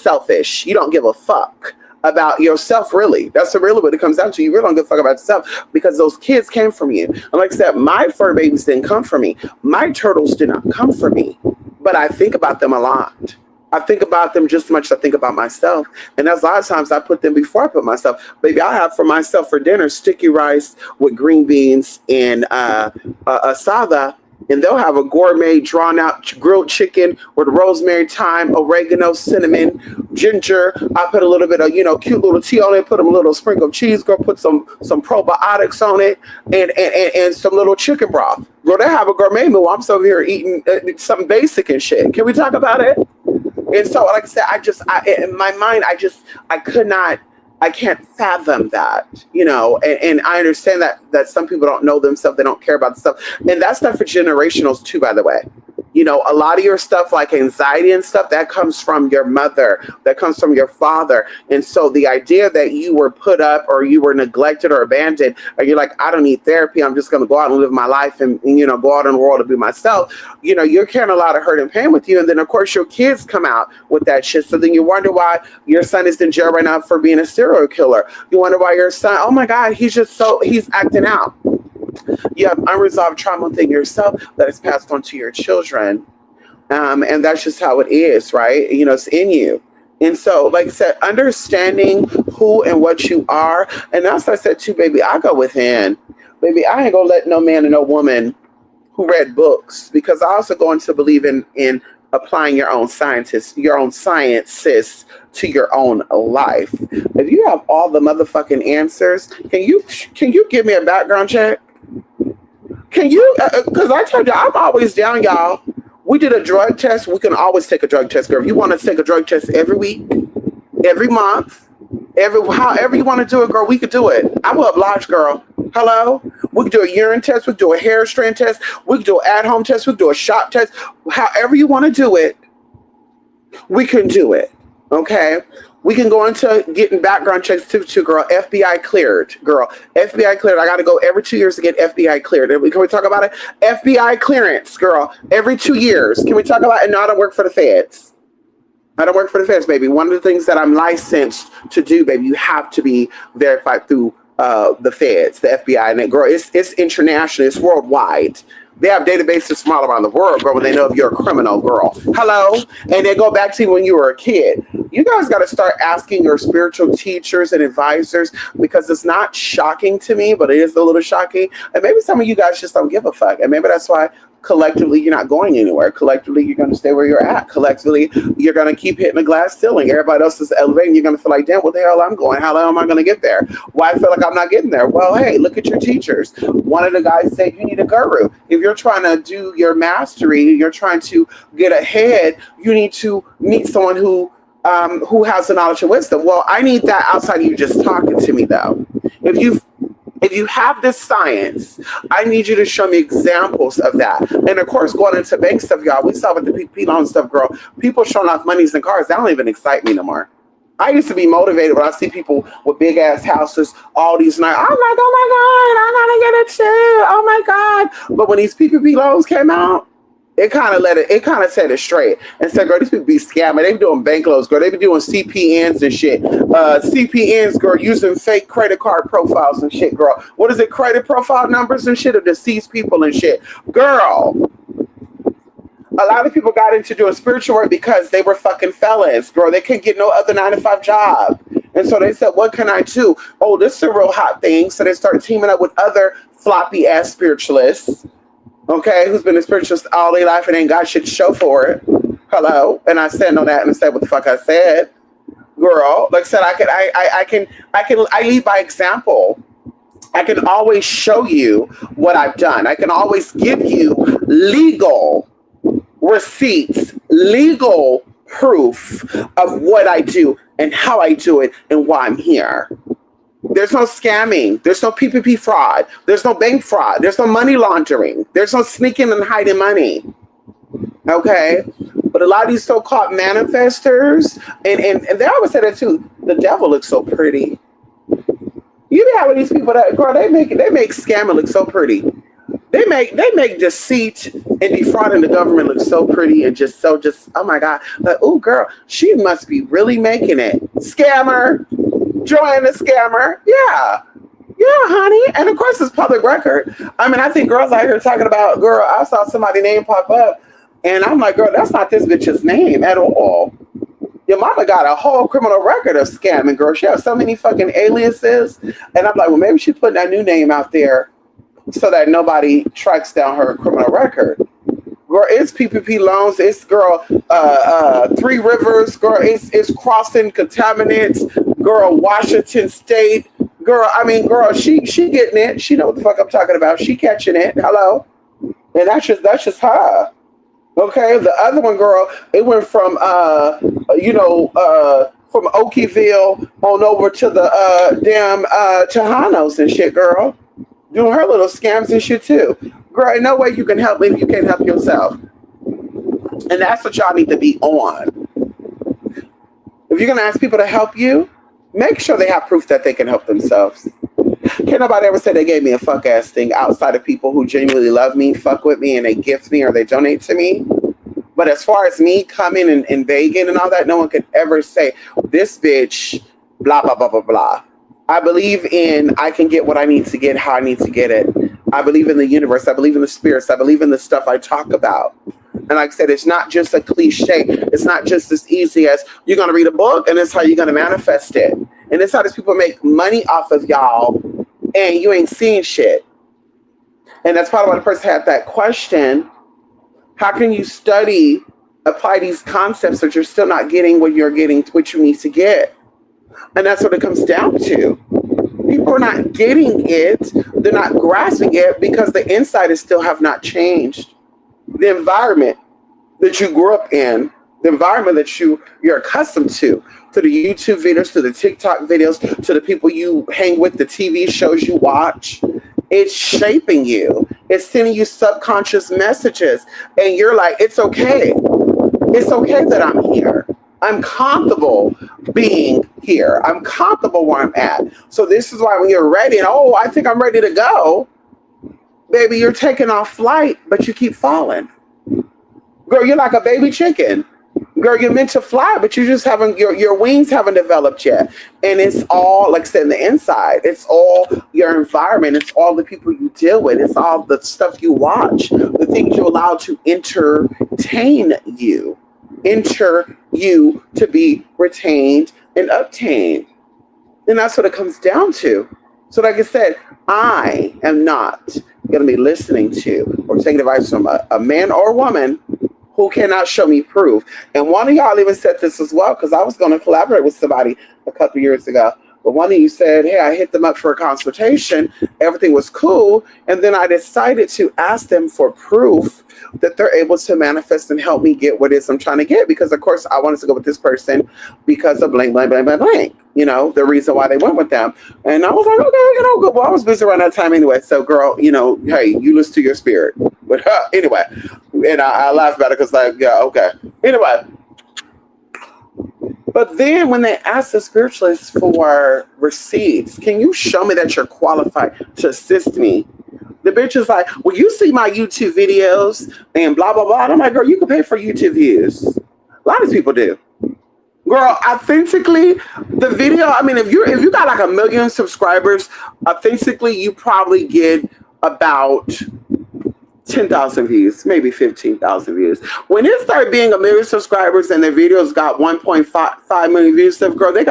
selfish. You don't give a fuck about yourself, really. That's really what it comes down to. You really don't give a fuck about yourself because those kids came from you. And like I said, my fur babies didn't come from me. My turtles did not come from me. But I think about them a lot. I think about them just as much as I think about myself. And that's a lot of times I put them before I put myself. Baby, I have for myself for dinner sticky rice with green beans and asada. And they'll have a gourmet, drawn-out grilled chicken with rosemary, thyme, oregano, cinnamon, ginger. I put a little bit of, cute little tea on it. Put a little sprinkle of cheese. Girl, put some probiotics on it, and some little chicken broth. Girl, they have a gourmet meal. I'm still here eating something basic and shit. Can we talk about it? And so, like I said, in my mind, I can't fathom that, and I understand that some people don't know themselves, they don't care about the stuff. And that's not for generationals too, by the way. A lot of your stuff like anxiety and stuff, that comes from your mother, that comes from your father. And so the idea that you were put up or you were neglected or abandoned, or you're like, I don't need therapy, I'm just going to go out and live my life and go out in the world and be myself. You're carrying a lot of hurt and pain with you. And then, of course, your kids come out with that shit. So then you wonder why your son is in jail right now for being a serial killer. You wonder why your son, oh my God, he's acting out. You have unresolved trauma within yourself that is passed on to your children. And that's just how it is, right? It's in you. And so, like I said, understanding who and what you are. And that's what I said too, baby, I go within. Baby, I ain't gonna let no man and no woman who read books, because I also go into believe in applying your own sciences to your own life. If you have all the motherfucking answers, can you give me a background check? Can you, because I told you, I'm always down, y'all. We did a drug test. We can always take a drug test, girl. If you want to take a drug test every week, every month, however you want to do it, girl, we could do it. I will oblige, girl. Hello? We could do a urine test. We could do a hair strand test. We could do an at-home test. We could do a shop test. However you want to do it, we can do it. Okay? We can go into getting background checks too, girl. FBI cleared, girl. FBI cleared. I got to go every 2 years to get FBI cleared. Can we talk about it? FBI clearance, girl. Every 2 years. Can we talk about it? No, I don't work for the feds. I don't work for the feds, baby. One of the things that I'm licensed to do, baby, you have to be verified through the feds, the FBI. And girl, it's international. It's worldwide. They have databases from all around the world, girl, when they know if you're a criminal, girl. Hello? And they go back to when you were a kid. You guys got to start asking your spiritual teachers and advisors, because it's not shocking to me, but it is a little shocking. And maybe some of you guys just don't give a fuck. And maybe that's why collectively you're not going anywhere. Collectively, you're going to stay where you're at. Collectively, you're going to keep hitting the glass ceiling. Everybody else is elevating. You're going to feel like, damn, what the hell I'm going? How am I going to get there? Why I feel like I'm not getting there? Well, hey, look at your teachers. One of the guys said you need a guru. If you're trying to do your mastery, you're trying to get ahead, you need to meet someone who has the knowledge and wisdom. Well, I need that outside of you just talking to me, though. If you have this science, I need you to show me examples of that. And of course, going into bank stuff, y'all, we saw with the PPP loan stuff, girl. People showing off monies and cars, that don't even excite me no more. I used to be motivated when I see people with big ass houses, all these nights. I'm like, oh my God, I gotta get it too. Oh my God. But when these PPP loans came out, it kind of set it straight and said, girl, these people be scamming. They be doing bank loans, girl. They be doing CPNs and shit. CPNs, girl, using fake credit card profiles and shit, girl. What is it? Credit profile numbers and shit of deceased people and shit. Girl, a lot of people got into doing spiritual work because they were fucking felons, girl. They couldn't get no other 9 to 5 job. And so they said, what can I do? Oh, this is a real hot thing. So they started teaming up with other floppy ass spiritualists, okay, who's been a spiritualist all their life and ain't got shit to show for it. Hello. And I stand on that and said what the fuck I said. Girl, like I said, I lead by example. I can always show you what I've done. I can always give you legal receipts, legal proof of what I do and how I do it and why I'm here. There's no scamming. There's no PPP fraud. There's no bank fraud. There's no money laundering. There's no sneaking and hiding money. Okay? But a lot of these so-called manifestors, and they always say that too, the devil looks so pretty. You be having these people that, girl, they make scamming look so pretty. They make deceit and defrauding the government look so pretty and just oh my God. Like, oh girl, she must be really making it. Scammer. Joanne the scammer. Yeah, honey. And of course, it's public record. I mean, I think girls out here talking about, girl, I saw somebody's name pop up, and I'm like, girl, that's not this bitch's name at all. Your mama got a whole criminal record of scamming, girl. She has so many fucking aliases. And I'm like, well, maybe she's putting that new name out there so that nobody tracks down her criminal record. Girl, it's PPP loans. It's, girl, Three Rivers. Girl, it's crossing contaminants. Girl, Washington State. Girl, I mean, girl, she getting it. She know what the fuck I'm talking about. She catching it. Hello. And that's just her. Okay. The other one, girl, it went from from Okieville on over to the damn Tejanos and shit, girl. Doing her little scams and shit too. Girl, ain't no way you can help me if you can't help yourself. And that's what y'all need to be on. If you're gonna ask people to help you, make sure they have proof that they can help themselves. Can't nobody ever say they gave me a fuck ass thing outside of people who genuinely love me, fuck with me, and they gift me or they donate to me. But as far as me coming and begging and all that, no one could ever say, this bitch, blah, blah, blah, blah, blah. I believe in, I can get what I need to get, how I need to get it. I believe in the universe. I believe in the spirits. I believe in the stuff I talk about. And like I said, it's not just a cliche. It's not just as easy as you're going to read a book and it's how you're going to manifest it. And it's how these people make money off of y'all and you ain't seeing shit. And that's probably why the person had that question. How can you study, apply these concepts that you're still not getting what you're getting, what you need to get? And that's what it comes down to. People are not getting it. They're not grasping it because the inside is still have not changed. The environment that you grew up in, the environment that you're accustomed to the YouTube videos, to the TikTok videos, to the people you hang with, the TV shows you watch, it's shaping you. It's sending you subconscious messages. And you're like, it's okay. It's okay that I'm here. I'm comfortable being here. I'm comfortable where I'm at. So this is why when you're ready and, oh, I think I'm ready to go, baby, you're taking off flight, but you keep falling. Girl, you're like a baby chicken. Girl, you're meant to fly, but you just haven't, your wings haven't developed yet. And it's all, like I said, in the inside. It's all your environment. It's all the people you deal with. It's all the stuff you watch, the things you allow to entertain you. Enter you to be retained and obtained. And that's what it comes down to. So like I said, I am not going to be listening to or taking advice from a man or a woman who cannot show me proof. And one of y'all even said this as well, because I was going to collaborate with somebody a couple years ago. But one of you said, hey, I hit them up for a consultation. Everything was cool. And then I decided to ask them for proof that they're able to manifest and help me get what it is I'm trying to get. Because, of course, I wanted to go with this person because of blank, blank, blank, blank, blank. You know, the reason why they went with them. And I was like, okay, good. Well, I was busy around that time anyway. So, girl, hey, you listen to your spirit. But anyway, and I laughed about it because, like, yeah, okay. Anyway. But then when they ask the spiritualist for receipts, can you show me that you're qualified to assist me? The bitch is like, well, you see my YouTube videos and blah, blah, blah. And I'm like, girl, you can pay for YouTube views. A lot of people do. Girl, authentically, the video, I mean, if you got like 1 million subscribers, authentically, you probably get about 10,000 views, maybe 15,000 views. When it started being 1 million subscribers and their videos got 1.5 million views, stuff, girl, they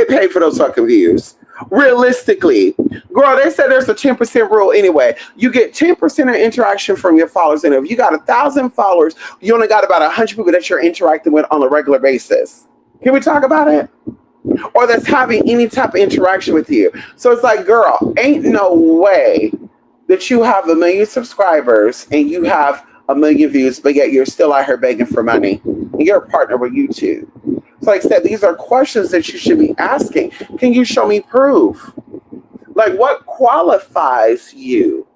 pay for those fucking views. Realistically, girl, they said there's a 10% rule anyway. You get 10% of interaction from your followers, and if you got 1,000 followers, you only got about 100 people that you're interacting with on a regular basis. Can we talk about it? Or that's having any type of interaction with you. So it's like, girl, ain't no way that you have 1 million subscribers and you have 1 million views, but yet you're still out here begging for money. And you're a partner with YouTube. So like I said, these are questions that you should be asking. Can you show me proof? Like, what qualifies you?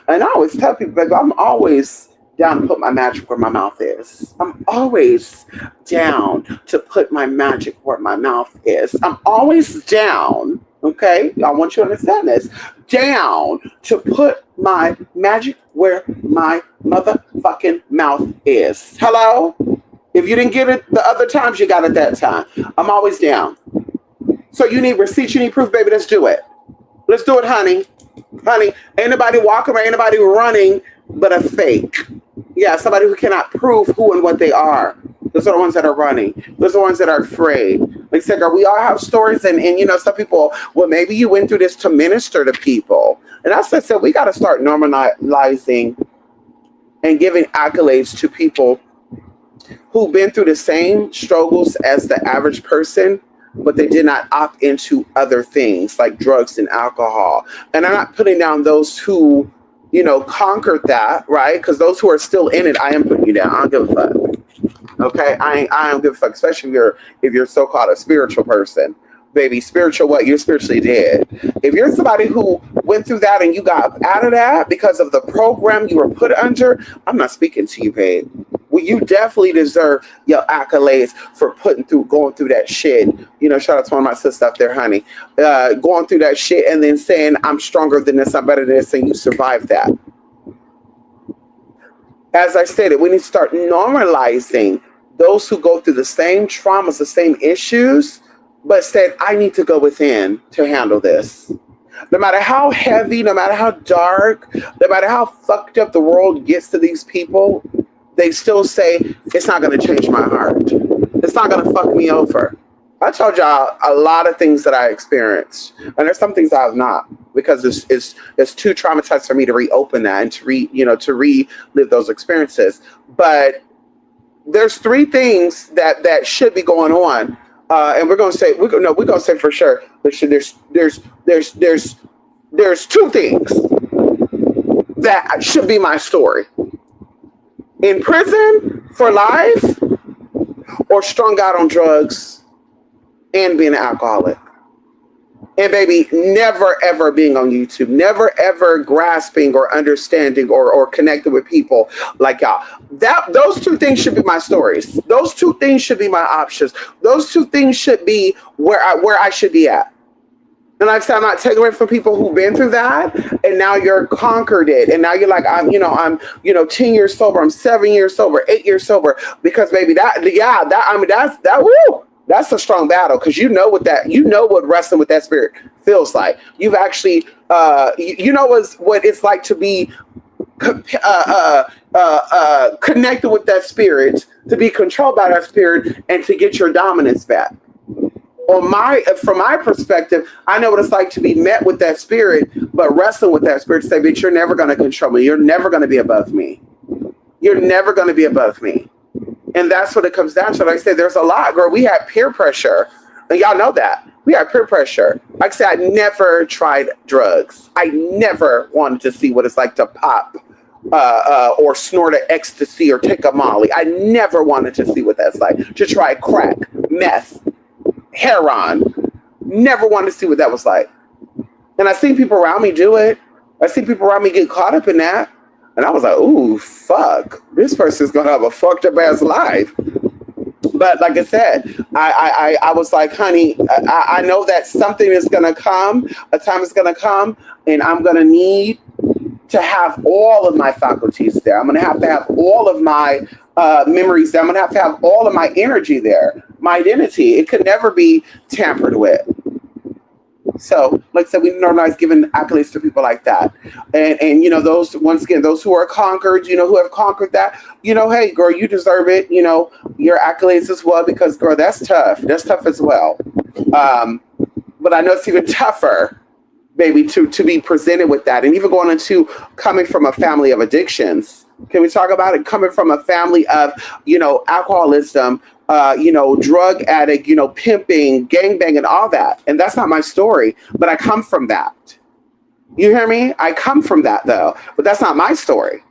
And I always tell people, like, I'm always down to put my magic where my mouth is. I'm always down to put my magic where my mouth is. I'm always down, okay? I want you to understand this. Down to put my magic where my motherfucking mouth is. Hello? If you didn't get it the other times, you got it that time. I'm always down. So you need receipts, you need proof, baby. Let's do it. Let's do it, honey. Honey, ain't nobody walking around, ain't nobody running but a fake. Yeah, somebody who cannot prove who and what they are. Those are the ones that are running. Those are the ones that are afraid. Like I said, girl, we all have stories. And you know, some people, well, maybe you went through this to minister to people. And that's what I said, we got to start normalizing and giving accolades to people who've been through the same struggles as the average person, but they did not opt into other things like drugs and alcohol. And I'm not putting down those who, you know, conquered that, right? Because those who are still in it, I am putting you down. I don't give a fuck. Okay? I don't give a fuck, especially if you're so-called a spiritual person. Baby, spiritual what? You're spiritually dead. If you're somebody who went through that and you got out of that because of the program you were put under, I'm not speaking to you, babe. Well, you definitely deserve your accolades for going through that shit. You know, shout out to one of my sisters up there, honey. Going through that shit and then saying, I'm stronger than this, I'm better than this, and you survived that. As I stated, we need to start normalizing those who go through the same traumas, the same issues, but said, I need to go within to handle this. No matter how heavy, no matter how dark, no matter how fucked up the world gets to these people, they still say, it's not going to change my heart. It's not going to fuck me over. I told y'all a lot of things that I experienced, and there's some things I have not, because it's too traumatized for me to reopen that and to relive those experiences. But there's 3 things that should be going on. And we're gonna say for sure. There's 2 things that should be my story: in prison for life, or strung out on drugs and being an alcoholic. And baby, never ever being on YouTube, never ever grasping or understanding or connecting with people like y'all. Those 2 things should be my stories. Those 2 things should be my options. Those 2 things should be where I should be at. And like I said, I'm not taking away from people who've been through that, and now you're conquered it, and now you're like, I'm 10 years sober, I'm 7 years sober, 8 years sober, because baby, that's a strong battle, because you know what wrestling with that spirit feels like. You've actually, you know what it's like to be connected with that spirit, to be controlled by that spirit, and to get your dominance back. From my perspective, I know what it's like to be met with that spirit, but wrestling with that spirit to say, bitch, you're never going to control me. You're never going to be above me. You're never going to be above me. And that's what it comes down to. Like I said, there's a lot, girl. We had peer pressure. And y'all know that. We had peer pressure. Like I said, I never tried drugs. I never wanted to see what it's like to pop or snort an ecstasy or take a Molly. I never wanted to see what that's like. To try crack, meth, heroin. Never wanted to see what that was like. And I seen people around me do it. I seen people around me get caught up in that. And I was like, ooh, fuck. This person's going to have a fucked up ass life. But like I said, I was like, honey, I know that something is gonna come, a time is gonna come, and I'm gonna need to have all of my faculties there. I'm gonna have to have all of my memories there. I'm gonna have all of my energy there, my identity. It could never be tampered with. So, like I said, we normalize giving accolades to people like that, and those, once again, those who are conquered, who have conquered that, hey, girl, you deserve it. Your accolades as well, because girl, that's tough. That's tough as well. But I know it's even tougher, baby, to be presented with that, and even going into coming from a family of addictions. Can we talk about it? Coming from a family of, alcoholism, drug addict, pimping, gangbanging, all that. And that's not my story, but I come from that. You hear me? I come from that though, but that's not my story.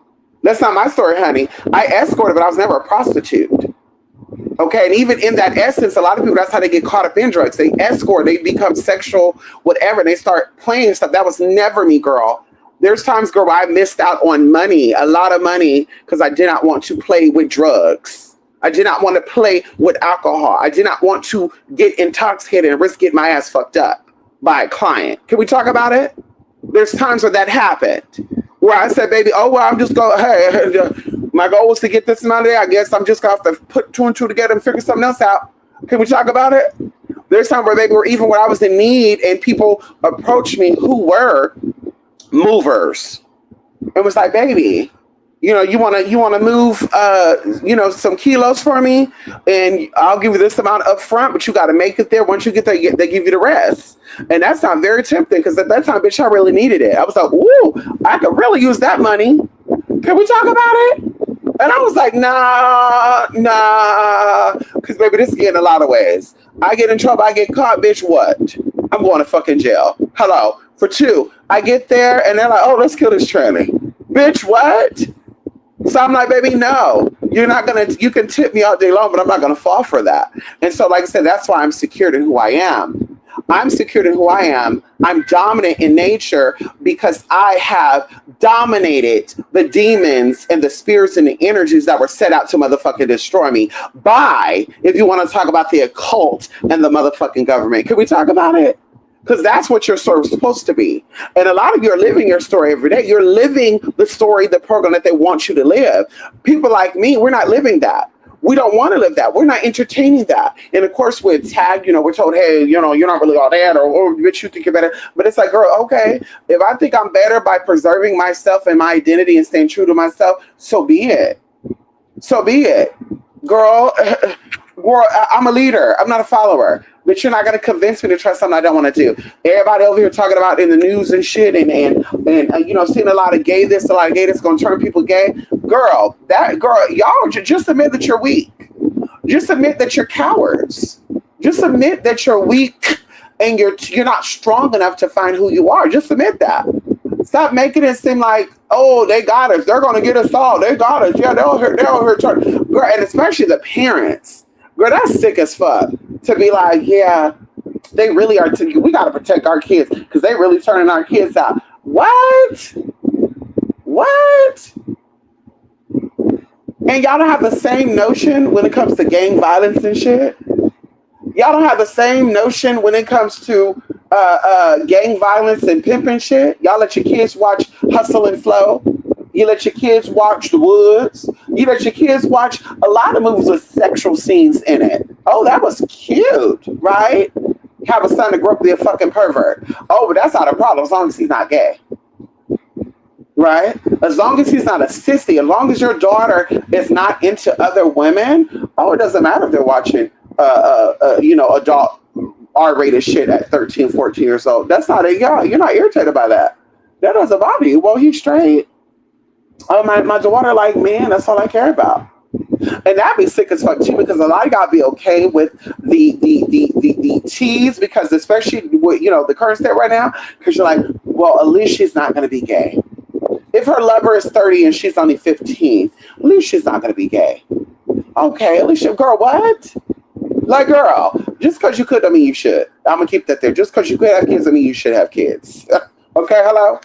That's not my story, honey. I escorted, but I was never a prostitute. Okay, and even in that essence, a lot of people, that's how they get caught up in drugs. They escort, they become sexual, whatever, and they start playing stuff. That was never me, girl. There's times, girl, where I missed out on money, a lot of money, because I did not want to play with drugs. I did not want to play with alcohol. I did not want to get intoxicated and risk getting my ass fucked up by a client. Can we talk about it? There's times where that happened, where I said, baby, oh, well, I'm just going, hey, my goal was to get this amount of day. I guess I'm just going to have to put two and two together and figure something else out. Can we talk about it? There's times where, baby, even when I was in need and people approached me who were movers, it was like, baby, you want to move some kilos for me, and I'll give you this amount up front, but you got to make it there. Once you get there, they give you the rest. And that sounded very tempting, because at that time, bitch, I really needed it. I was like, ooh, I could really use that money. Can we talk about it? And I was like, nah, because baby, this is getting a lot of ways. I get in trouble, I get caught, bitch, what? I'm going to fucking jail. Hello. For two, I get there and they're like, oh, let's kill this tranny. Bitch, what? So I'm like, baby, no, you can tip me all day long, but I'm not going to fall for that. And so, like I said, that's why I'm secured in who I am. I'm secured in who I am. I'm dominant in nature because I have dominated the demons and the spirits and the energies that were set out to motherfucking destroy me by, if you want to talk about the occult and the motherfucking government. Can we talk about it? Because that's what your story is supposed to be. And a lot of you are living your story every day. You're living the story, the program that they want you to live. People like me, we're not living that. We don't want to live that. We're not entertaining that. And of course, we're tagged, we're told, hey, you're not really all that, or bitch, you think you're better. But it's like, girl, okay, if I think I'm better by preserving myself and my identity and staying true to myself, so be it. So be it. Girl, I'm a leader. I'm not a follower. But you're not going to convince me to trust something I don't want to do. Everybody over here talking about in the news and shit and seeing a lot of gay this, a lot of gay this going to turn people gay. Girl, y'all just admit that you're weak. Just admit that you're cowards. Just admit that you're weak and you're not strong enough to find who you are. Just admit that. Stop making it seem like, oh, they got us. They're going to get us all. They got us. Yeah, they'll hurt. Girl, and especially the parents. Girl, that's sick as fuck. To be like, yeah, they really are. We got to protect our kids because they really turning our kids out. What? And y'all don't have the same notion when it comes to gang violence and shit. Y'all don't have the same notion when it comes to gang violence and pimping shit. Y'all let your kids watch Hustle and Flow. You let your kids watch The Woods. You let your kids watch a lot of movies with sexual scenes in it. Oh, that was cute, right? Have a son that grew up to be a fucking pervert. Oh, but that's not a problem as long as he's not gay. Right? As long as he's not a sissy, as long as your daughter is not into other women, oh, it doesn't matter if they're watching, adult R-rated shit at 13, 14 years old. That's not it, y'all. You're not irritated by that. That doesn't bother you. Well, he's straight. Oh, my daughter like men. That's all I care about. And that'd be sick as fuck too, because a lot of y'all be okay with the tease, because especially with the current state right now, because you're like, well, at least she's not going to be gay. If her lover is 30 and she's only 15, at least she's not going to be gay. Okay, at least girl, what? Like, girl, just because you could, don't mean you should. I'm gonna keep that there. Just because you could have kids, I mean you should have kids. Okay, hello.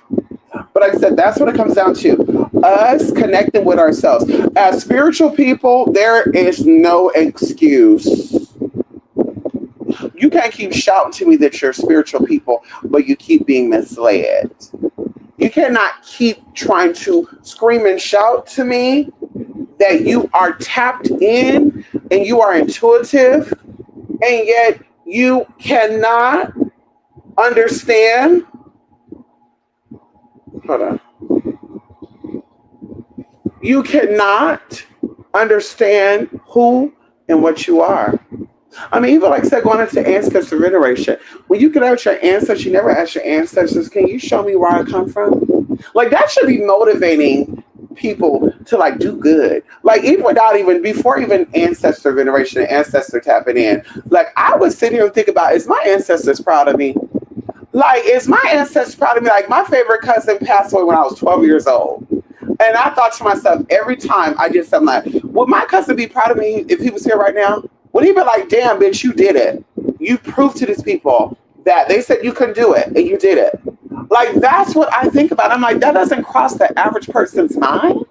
But like I said, that's what it comes down to. us connecting with ourselves. As spiritual people, there is no excuse. You can't keep shouting to me that you're spiritual people, but you keep being misled. You cannot keep trying to scream and shout to me that you are tapped in and you are intuitive, and yet you cannot understand. Hold on. You cannot understand who and what you are. I mean, even like I said, going into ancestor veneration, when you get out your ancestors, you never ask your ancestors, can you show me where I come from? Like, that should be motivating people to like do good. Like, even without even, before even ancestor veneration and ancestor tapping in, like, I would sit here and think about, is my ancestors proud of me? Like, is my ancestors proud of me? Like, my favorite cousin passed away when I was 12 years old. And I thought to myself, every time I did something like, would my cousin be proud of me if he was here right now? Would he be like, damn, bitch, you did it. You proved to these people that they said you couldn't do it, and you did it. Like, that's what I think about. I'm like, that doesn't cross the average person's mind.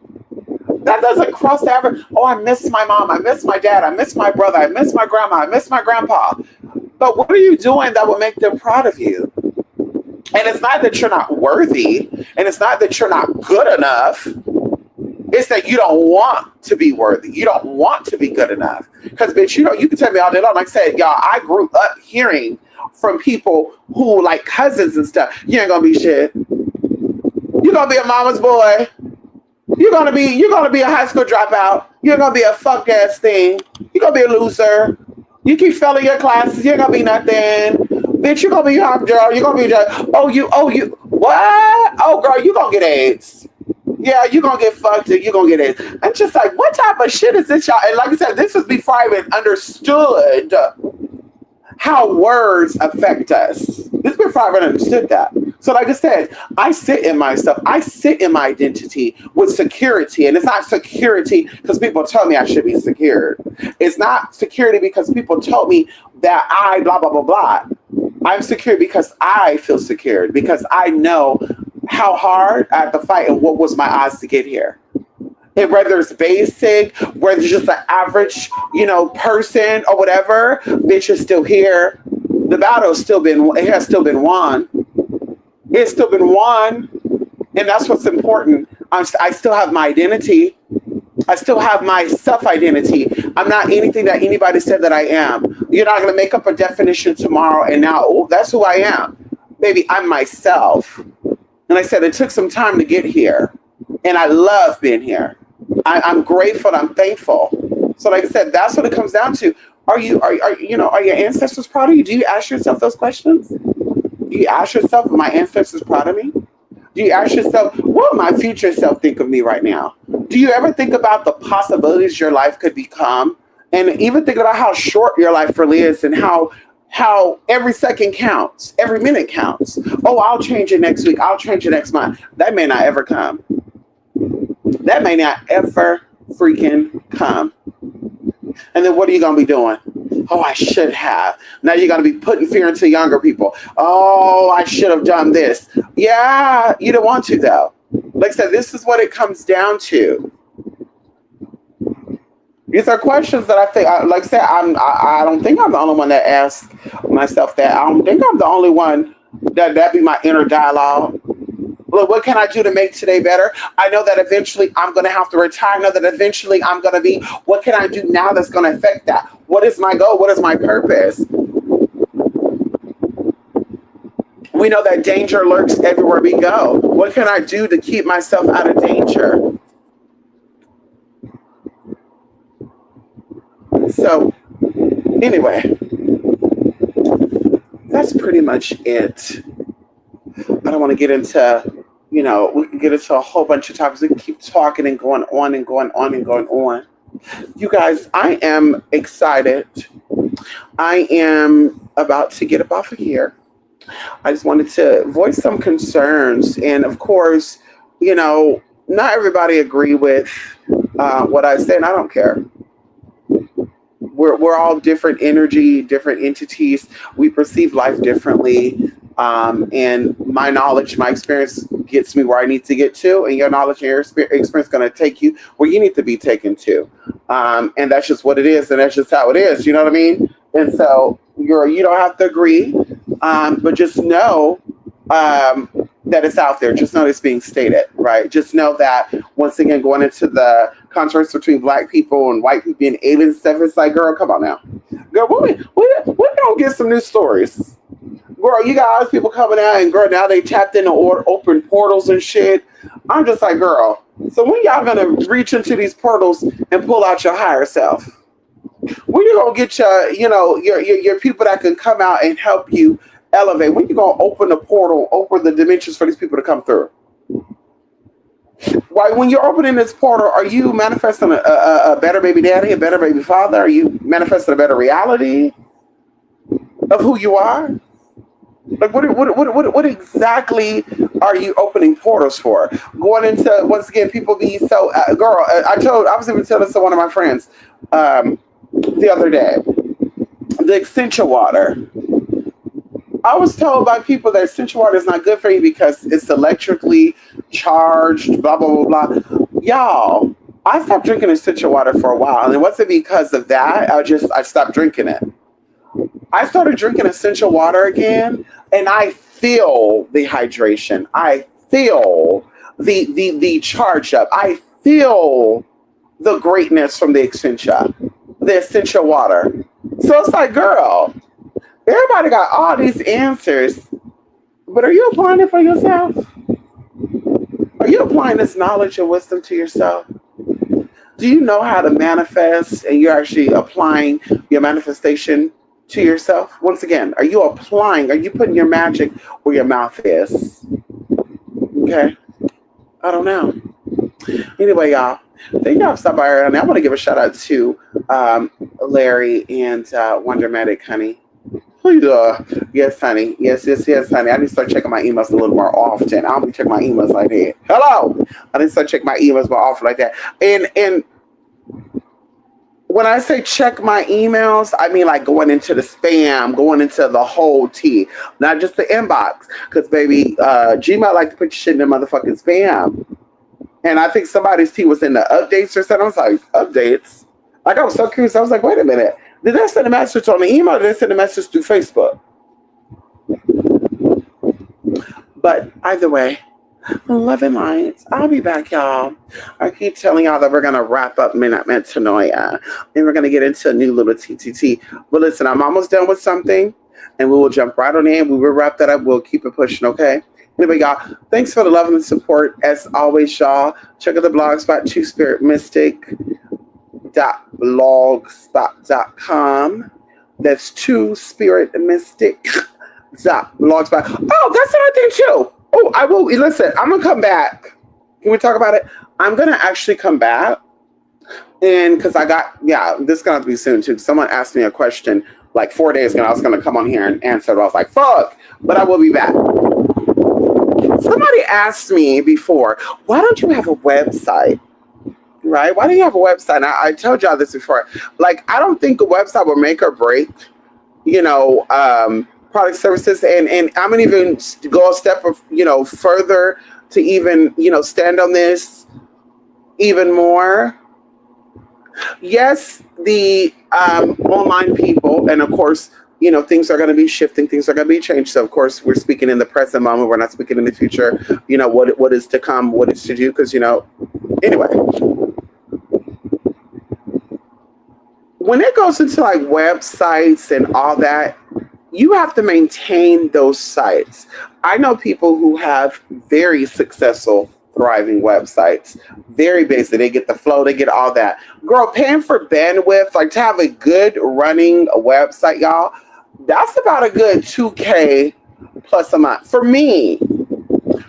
That doesn't cross the average. Oh, I miss my mom. I miss my dad. I miss my brother. I miss my grandma. I miss my grandpa. But what are you doing that would make them proud of you? And it's not that you're not worthy, and it's not that you're not good enough. It's that you don't want to be worthy. You don't want to be good enough. Because, bitch, you know, you can tell me all day long. Like I said, y'all, I grew up hearing from people who, like cousins and stuff, you ain't gonna be shit. You're gonna be a mama's boy. You're gonna be a high school dropout. You're gonna be a fuck ass thing. You're gonna be a loser. You keep failing your classes. You're gonna be nothing. Bitch, you're gonna be hot girl. You're gonna be just, oh you what? Oh girl, you gonna get AIDS. Yeah, you're gonna get fucked and you're gonna get AIDS. I'm just like, what type of shit is this, y'all? And like I said, this is before I even understood how words affect us. This is before I even understood that. So like I said, I sit in myself. I sit in my identity with security. And it's not security because people told me I should be secured. It's not security because people told me that I blah, blah, blah, blah. I'm secure because I feel secured, because I know how hard I have to fight and what was my odds to get here. And whether it's basic, whether it's just an average, person or whatever, bitch is still here. The battle's still been, it has still been won. It's still been won. And that's what's important. I still have my identity. I still have my self-identity. I'm not anything that anybody said that I am. You're not going to make up a definition tomorrow and now, oh, that's who I am. Baby, I'm myself. And I said, it took some time to get here. And I love being here. I'm grateful. I'm thankful. So like I said, that's what it comes down to. Are your ancestors proud of you? Do you ask yourself those questions? Do you ask yourself, are my ancestors proud of me? Do you ask yourself, what would my future self think of me right now? Do you ever think about the possibilities your life could become? And even think about how short your life really is and how every second counts, every minute counts. Oh, I'll change it next week. I'll change it next month. That may not ever come. That may not ever freaking come. And then what are you going to be doing? Oh, I should have. Now you're going to be putting fear into younger people. Oh, I should have done this. Yeah, you don't want to, though. Like I said, this is what it comes down to. These are questions that I think, like I said, I don't think I'm the only one that asks myself that. I don't think I'm the only one that be my inner dialogue. Look, what can I do to make today better? I know that eventually I'm going to have to retire. I know that eventually I'm going to be, what can I do now that's going to affect that? What is my goal? What is my purpose? We know that danger lurks everywhere we go. What can I do to keep myself out of danger? So, anyway, that's pretty much it. I don't want to get into, we can get into a whole bunch of topics. We can keep talking and going on and going on and going on. You guys, I am excited. I am about to get up off of here. I just wanted to voice some concerns. And of course, not everybody agree with what I say, and I don't care. We're all different energy, different entities. We perceive life differently. And my knowledge, my experience gets me where I need to get to, and your knowledge and your experience is going to take you where you need to be taken to. And that's just what it is, and that's just how it is. You know what I mean? And so you don't have to agree, but just know that it's out there. Just know it's being stated, right? Just know that once again, going into the contrast between black people and white people and alien stuff, it's like, girl, come on now, girl, we don't get some new stories. Girl, you got other people coming out, and girl, now they tapped into open portals and shit. I'm just like, girl, so when y'all gonna reach into these portals and pull out your higher self? When you gonna get your people that can come out and help you elevate? When you gonna open the portal, open the dimensions for these people to come through? Why, when you're opening this portal, are you manifesting a better baby daddy, a better baby father? Are you manifesting a better reality of who you are? Like, what exactly are you opening portals for? Going into, once again, people be so, girl, I was even telling this to one of my friends the other day, the essential water. I was told by people that essential water is not good for you because it's electrically charged, blah, blah, blah, blah. Y'all, I stopped drinking essential water for a while, and it wasn't because of that. I stopped drinking it. I started drinking essential water again, and I feel the hydration. I feel the charge up. I feel the greatness from the essential water. So it's like, girl, everybody got all these answers, but are you applying it for yourself? Are you applying this knowledge and wisdom to yourself? Do you know how to manifest, and you're actually applying your manifestation to yourself? Once again, are you putting your magic where your mouth is? Okay. I don't know. Anyway, y'all, thank y'all for stopping by. And I want to give a shout out to Larry and Wondermatic, honey. Yes, honey. Yes, honey. I need to start checking my emails a little more often. I don't be checking my emails like that. Hello. I need to start checking my emails more often like that. And when I say check my emails, I mean like going into the spam, going into the whole tea, not just the inbox. Because, baby, Gmail like to put your shit in the motherfucking spam. And I think somebody's tea was in the updates or something. I was like, updates? Like, I was so curious. I was like, wait a minute. Did they send a message on the email, or did they send a message through Facebook? But either way, love and light. I'll be back, y'all. I keep telling y'all that we're going to wrap up Midnight Metanoia, and we're going to get into a new little TTT. But listen, I'm almost done with something, and we will jump right on in. We will wrap that up. We'll keep it pushing, okay? Anyway, y'all, thanks for the love and support. As always, y'all, check out the blog spot, twospiritmystic.blogspot.com. That's twospiritmystic.blogspot. Oh, that's another thing, too. Oh, I will. Listen, I'm going to come back. Can we talk about it? I'm going to actually come back. And because this is going to have to be soon, too. Someone asked me a question like 4 days ago. I was going to come on here and answer it. I was like, fuck. But I will be back. Somebody asked me before, why don't you have a website? Right? Why do you have a website? I told y'all this before. Like, I don't think a website will make or break, product services. And I'm going to even go a step of, further to even, stand on this even more. Yes, the online people, and of course, things are going to be shifting, things are going to be changed. So, of course, we're speaking in the present moment. We're not speaking in the future, what is to come, what is to do, because, anyway. When it goes into like websites and all that, you have to maintain those sites. I know people who have very successful, thriving websites, very basic. They get the flow, they get all that. Girl, paying for bandwidth, like to have a good running website, y'all, that's about a good $2K plus a month for me.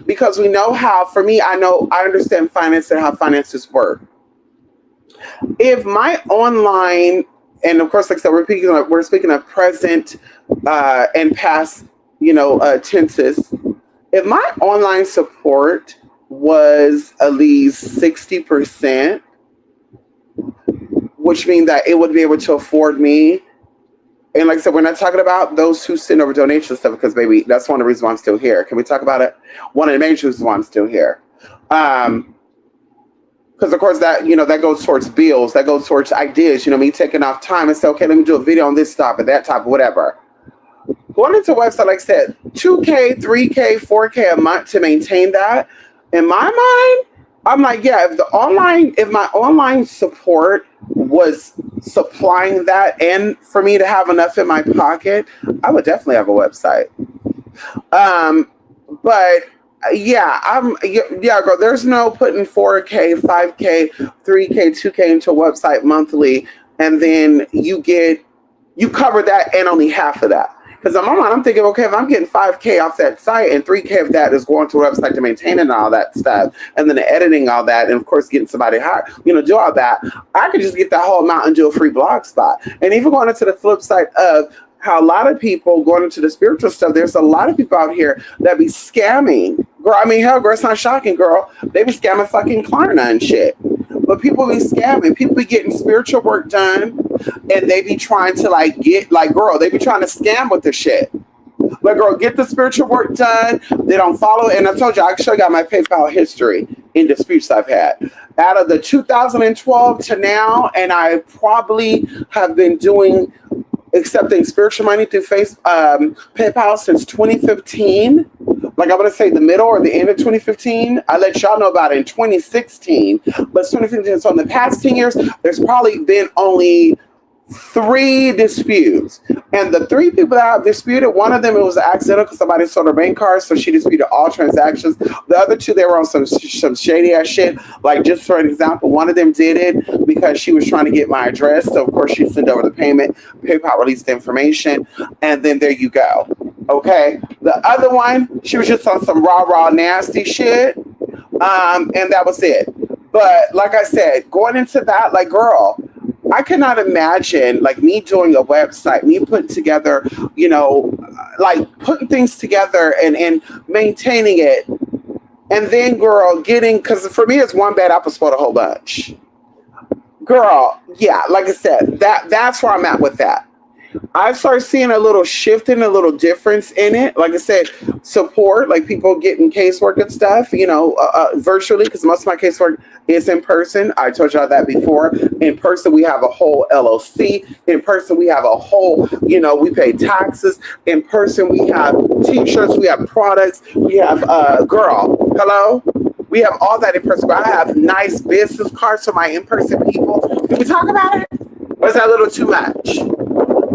Because we know how, for me, I understand finance and how finances work. If my online, and of course, like I said, we're speaking of present and past, tenses. If my online support was at least 60%, which means that it would be able to afford me And like I said, we're not talking about those who send over donation stuff because, baby, that's one of the reasons why I'm still here. Can we talk about it? One of the main reasons why I'm still here. Because of course that that goes towards bills, that goes towards ideas. Me taking off time and say, okay, let me do a video on this topic, that topic, whatever. Going into a website, like I said, 2K, 3K, 4K a month to maintain that. In my mind, I'm like, yeah, if my online support was supplying that, and for me to have enough in my pocket, I would definitely have a website. But yeah, girl. There's no putting 4K, 5K, 3K, 2K into a website monthly, and then you cover that and only half of that. Because in my mind, I'm thinking, okay, if I'm getting 5K off that site and 3K of that is going to a website to maintain and all that stuff, and then the editing all that, and of course getting somebody hired, do all that, I could just get that whole amount and do a free blog spot. And even going into the flip side of how a lot of people going into the spiritual stuff, there's a lot of people out here that be scamming. Girl, I mean, hell, girl, it's not shocking, girl. They be scamming fucking Klarna and shit. But people be scamming. People be getting spiritual work done, and they be trying to girl, they be trying to scam with the shit. Like, girl, get the spiritual work done. They don't follow. And I told you, I actually got my PayPal history in disputes I've had. Out of the 2012 to now, and I probably have been accepting spiritual money through PayPal since 2015. Like, I'm going to say the middle or the end of 2015. I let y'all know about it in 2016. But 2015, so in the past 10 years, there's probably been only 3 disputes. And the 3 people that I've disputed, one of them, it was accidental because somebody sold her bank card, so she disputed all transactions. The other 2, they were on some shady ass shit. Like, just for an example, one of them did it because she was trying to get my address. So of course she sent over the payment. PayPal released the information, and then there you go. Okay. The other one, she was just on some raw nasty shit. And that was it. But like I said, going into that, like, girl, I cannot imagine like me doing a website, me putting together, like putting things together and maintaining it. And then, girl, because for me, it's one bad apple spoiled a whole bunch. Girl, yeah, like I said, that's where I'm at with that. I started seeing a little shift and a little difference in it. Like I said, support, like people getting casework and stuff, virtually, because most of my casework is in person. I told y'all that before. In person, we have a whole LLC. In person, we have a whole, we pay taxes. In person, we have t-shirts, we have products, we have, girl, hello? We have all that in person. I have nice business cards for my in-person people. Can we talk about it? Or is that a little too much?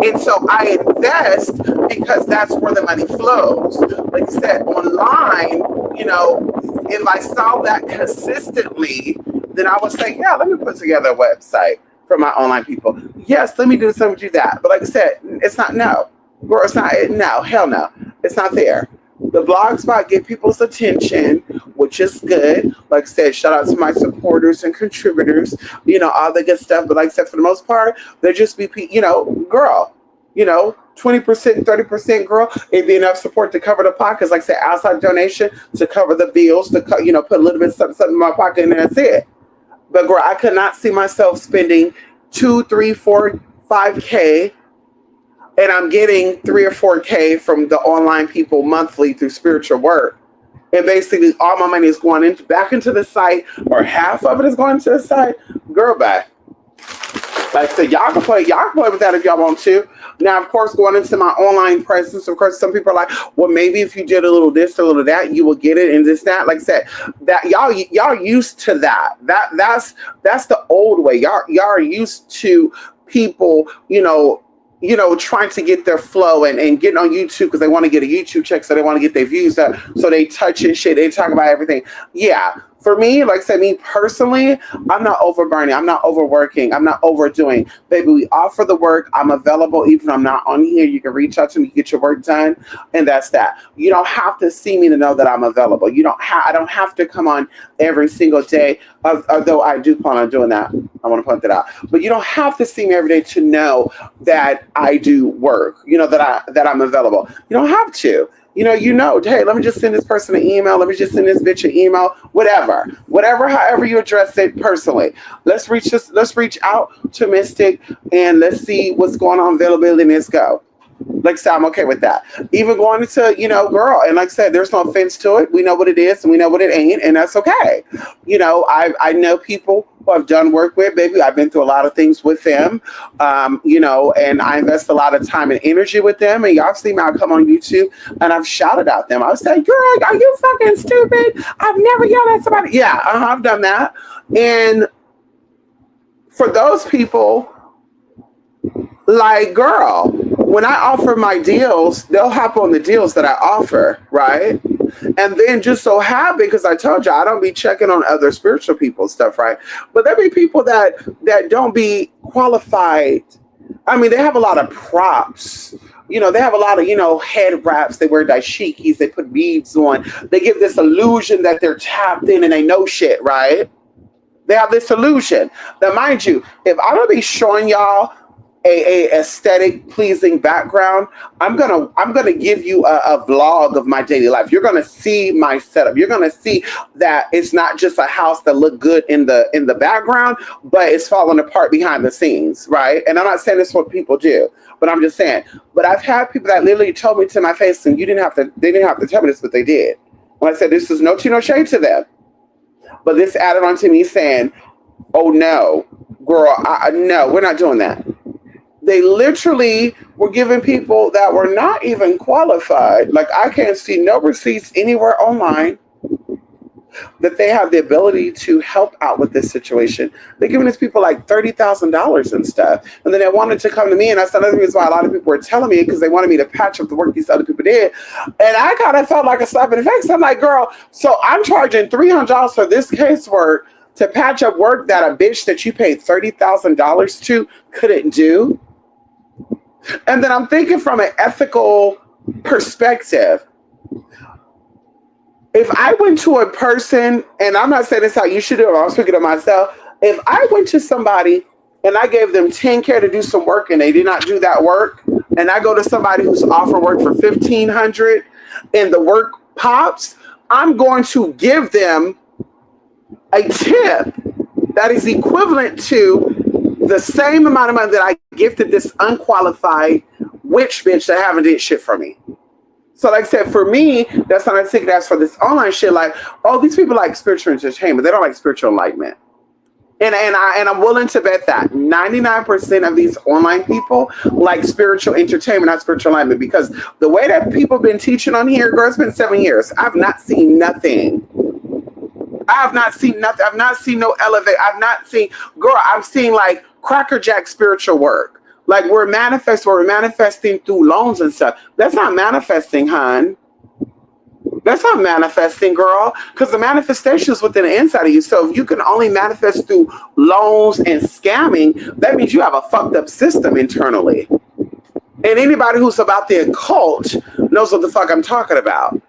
And so I invest because that's where the money flows. Like I said, online, if I saw that consistently, then I would say, yeah, let me put together a website for my online people. Yes, let me do something, do that. But like I said, it's not, no. Girl, it's not, no, hell no. It's not there. The blog spot get people's attention, which is good. Like I said, shout out to my supporters and contributors, all the good stuff. But like I said, for the most part, they just be, girl, 20%, 30%, girl, it'd be enough support to cover the pockets. Like I said, outside donation to cover the bills, to put a little bit of something in my pocket, and that's it. But girl, I could not see myself spending 2, 3, 4, 5K, and I'm getting 3 or 4K from the online people monthly through spiritual work. And basically all my money is going back into the site, or half of it is going to the site. Girl, bye. Like I said, y'all can play with that if y'all want to. Now, of course, going into my online presence, of course, some people are like, well, maybe if you did a little this, a little that, you will get it, and this, that. Like I said, that y'all used to that. That's the old way. Y'all are used to people, trying to get their flow and getting on YouTube because they want to get a YouTube check, so they want to get their views up, so they touch and shit, they talk about everything. Yeah. For me, like I said, me personally, I'm not overburning. I'm not overworking. I'm not overdoing. Baby, we offer the work. I'm available. Even if I'm not on here, you can reach out to me, get your work done, and that's that. You don't have to see me to know that I'm available. I don't have to come on every single day, although I do plan on doing that. I want to point that out. But you don't have to see me every day to know that I do work, that I'm available. You don't have to. Hey, let me just send this person an email. Let me just send this bitch an email. Whatever, however you address it personally. Let's reach out to Mystic and let's see what's going on, availability, and let's go. Like I said, I'm okay with that. Even going into, girl, and like I said, there's no offense to it. We know what it is and we know what it ain't, and that's okay. I know people who I've done work with, baby. I've been through a lot of things with them, and I invest a lot of time and energy with them. And y'all see me, I come on YouTube and I've shouted at them. I was saying, girl, are you fucking stupid? I've never yelled at somebody. Yeah, I've done that. And for those people, like, girl, when I offer my deals, they'll hop on the deals that I offer, right? And then just so happen, because I told you I don't be checking on other spiritual people's stuff, right? But there be people that don't be qualified. I mean, they have a lot of props. They have a lot of, head wraps. They wear dashikis. They put beads on. They give this illusion that they're tapped in and they know shit, right? They have this illusion. Now, mind you, if I'm gonna be showing y'all a aesthetic pleasing background, I'm gonna give you a vlog of my daily life. You're gonna see my setup. You're gonna see that it's not just a house that look good in the background, but it's falling apart behind the scenes, right? And I'm not saying this is what people do, but I'm just saying. But I've had people that literally told me to my face, and they didn't have to tell me this, but they did. When I said this is no tea, no shade to them, but this added on to me saying, "Oh no, girl, no, we're not doing that." They literally were giving people that were not even qualified. Like, I can't see no receipts anywhere online that they have the ability to help out with this situation. They're giving these people like $30,000 and stuff. And then they wanted to come to me. And that's another reason why a lot of people were telling me, because they wanted me to patch up the work these other people did. And I kind of felt like a slap in the face. I'm like, girl, so I'm charging $300 for this casework to patch up work that a bitch that you paid $30,000 to couldn't do? And then I'm thinking from an ethical perspective. If I went to a person, and I'm not saying this how you should do it, I'm speaking to myself. If I went to somebody and I gave them 10K to do some work and they did not do that work, and I go to somebody who's offering work for 1,500 and the work pops, I'm going to give them a tip that is equivalent to the same amount of money that I gifted this unqualified witch bitch that haven't did shit for me. So like I said, for me, that's not a ticket. That's for this online shit. Like, oh, these people like spiritual entertainment. They don't like spiritual enlightenment. And I'm willing to bet that 99% of these online people like spiritual entertainment, not spiritual enlightenment, because the way that people have been teaching on here, girl, it's been 7 years. I've not seen nothing. I have not seen nothing. I've not seen no elevate. I've not seen, girl, I've seen like crackerjack spiritual work. Like, we're manifesting through loans and stuff. That's not manifesting, hon. That's not manifesting, girl. Because the manifestation is within the inside of you. So if you can only manifest through loans and scamming, that means you have a fucked up system internally. And anybody who's about the occult knows what the fuck I'm talking about.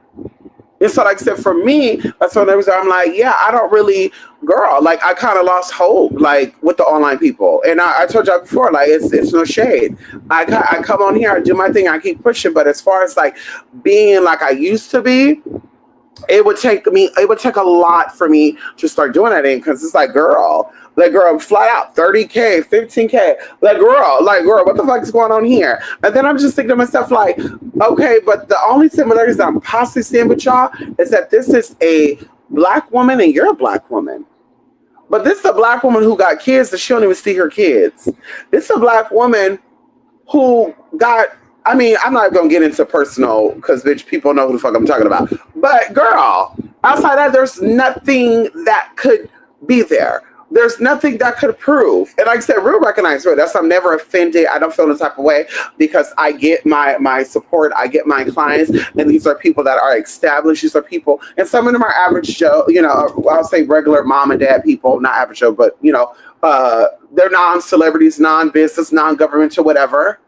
And so, like I said, for me, that's one of the reasons I'm like, yeah, I don't really, girl, like, I kind of lost hope, like, with the online people. And I told y'all before, like, it's no shade. I come on here, I do my thing, I keep pushing. But as far as, like, being like I used to be, it would take a lot for me to start doing that, because it's like, girl, fly out 30K, 15K. Like, girl, what the fuck is going on here? And then I'm just thinking to myself, like, okay, but the only similarities that I'm possibly seeing with y'all is that this is a black woman and you're a black woman. But this is a black woman who got kids that she don't even see her kids. This is a black woman who got, I mean, I'm not going to get into personal, because, bitch, people know who the fuck I'm talking about. But, girl, outside that, there's nothing that could be there. There's nothing that could prove. And like I said, real recognize real. That's, I'm never offended. I don't feel the type of way, because I get my support. I get my clients. And these are people that are established. These are people. And some of them are average Joe, I'll say regular mom and dad people, not average Joe, but, they're non-celebrities, non-business, non-governmental, whatever.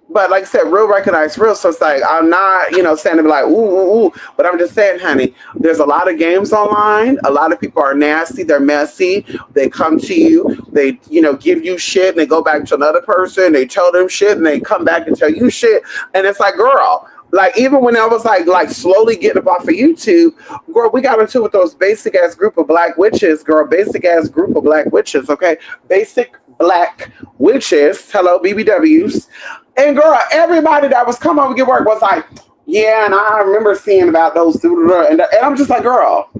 But like I said, real recognize real. So it's like, I'm not, saying to be like, ooh. But I'm just saying, honey, there's a lot of games online. A lot of people are nasty. They're messy. They come to you. They, give you shit, and they go back to another person. They tell them shit, and they come back and tell you shit. And it's like, girl, Like even when I was like slowly getting up off of YouTube, girl, we got into it with those basic ass group of black witches, girl, basic ass group of black witches, okay, basic black witches. Hello, BBWs, and girl, everybody that was coming over to get work was like, yeah, and I remember seeing about those, and I'm just like, girl.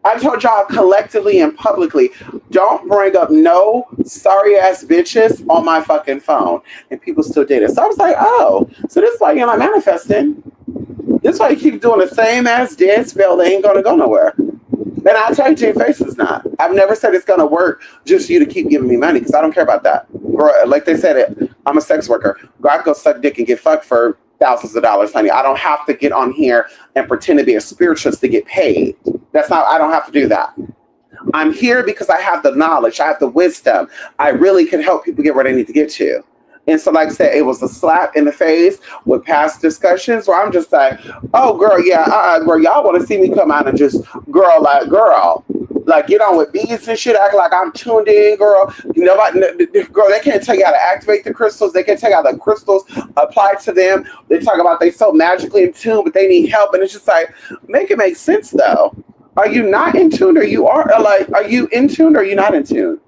I told y'all collectively and publicly, don't bring up no sorry ass bitches on my fucking phone. And people still did it. So I was like, oh, so this is why you're not manifesting. This is why you keep doing the same ass dead spell that ain't gonna go nowhere. And I tell you, to your face, it's not. I've never said it's gonna work just for you to keep giving me money because I don't care about that. Girl, like they said it, I'm a sex worker. Girl, I go suck dick and get fucked for thousands of dollars, honey. I don't have to get on here and pretend to be a spiritualist to get paid. That's not, I don't have to do that. I'm here because I have the knowledge, I have the wisdom. I really can help people get where they need to get to. And so, like I said, it was a slap in the face with past discussions where I'm just like, oh, girl, yeah, girl, y'all want to see me come out and just, girl, like get on with beads and shit, act like I'm tuned in, girl. Girl, they can't tell you how to activate the crystals. They can't tell you how the crystals apply to them. They talk about they so magically in tune, but they need help. And it's just like, make it make sense, though. Are you not in tune or you are? Like, are you in tune or are you not in tune?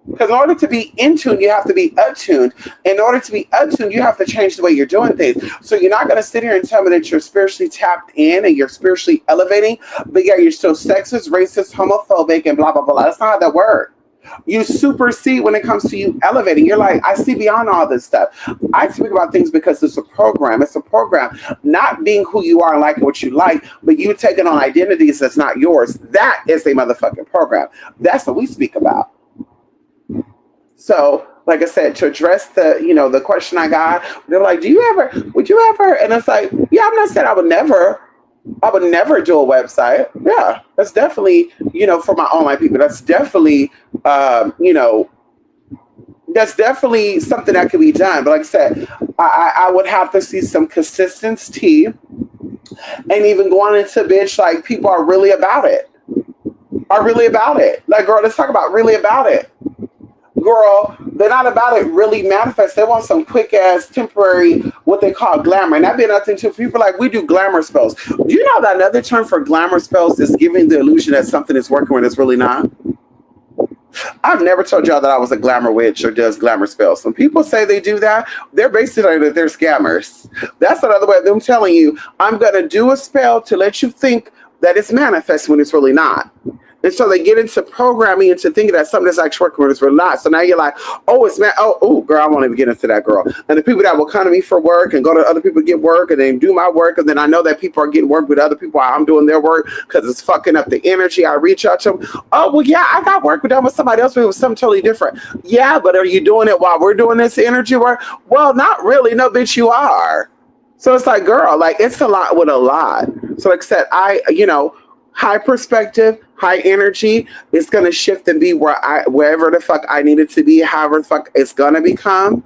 Because in order to be in tune, you have to be attuned. In order to be attuned, you have to change the way you're doing things. So you're not going to sit here and tell me that you're spiritually tapped in and you're spiritually elevating, but yeah, you're still sexist, racist, homophobic, and blah, blah, blah. That's not how that works. You supersede when it comes to you elevating. You're like, I see beyond all this stuff. I speak about things because it's a program. It's a program, not being who you are and liking what you like, but you taking on identities that's not yours. That is a motherfucking program. That's what we speak about. So, like I said, to address the question I got, they're like, would you ever? And it's like, yeah, I'm not saying I would never do a website. Yeah, that's definitely, for my online people, that's definitely, that's definitely something that could be done. But like I said, I would have to see some consistency and even going into bitch, like people are really about it. Like, girl, let's talk about really about it. Girl, they're not about it really manifest. They want some quick ass temporary, what they call glamour. And that be nothing to people like we do glamour spells. Do you know that another term for glamour spells is giving the illusion that something is working when it's really not? I've never told y'all that I was a glamour witch or does glamour spells. When people say they do that, they're basically that they're scammers. That's another way of them telling you, I'm going to do a spell to let you think that it's manifest when it's really not. And so they get into programming into thinking that something is actually working when it's really not. So now you're like, oh, it's man. Oh, girl, I won't even get into that, girl. And the people that will come to me for work and go to other people to get work and then do my work. And then I know that people are getting work with other people while I'm doing their work because it's fucking up the energy. I reach out to them. Oh, well, yeah, I got work with them with somebody else, but it was something totally different. Yeah, but are you doing it while we're doing this energy work? Well, not really. No, bitch, you are. So it's like, girl, like it's a lot with a lot. So like I said, high perspective, high energy, it's gonna shift and be wherever the fuck I need it to be, however the fuck it's gonna become.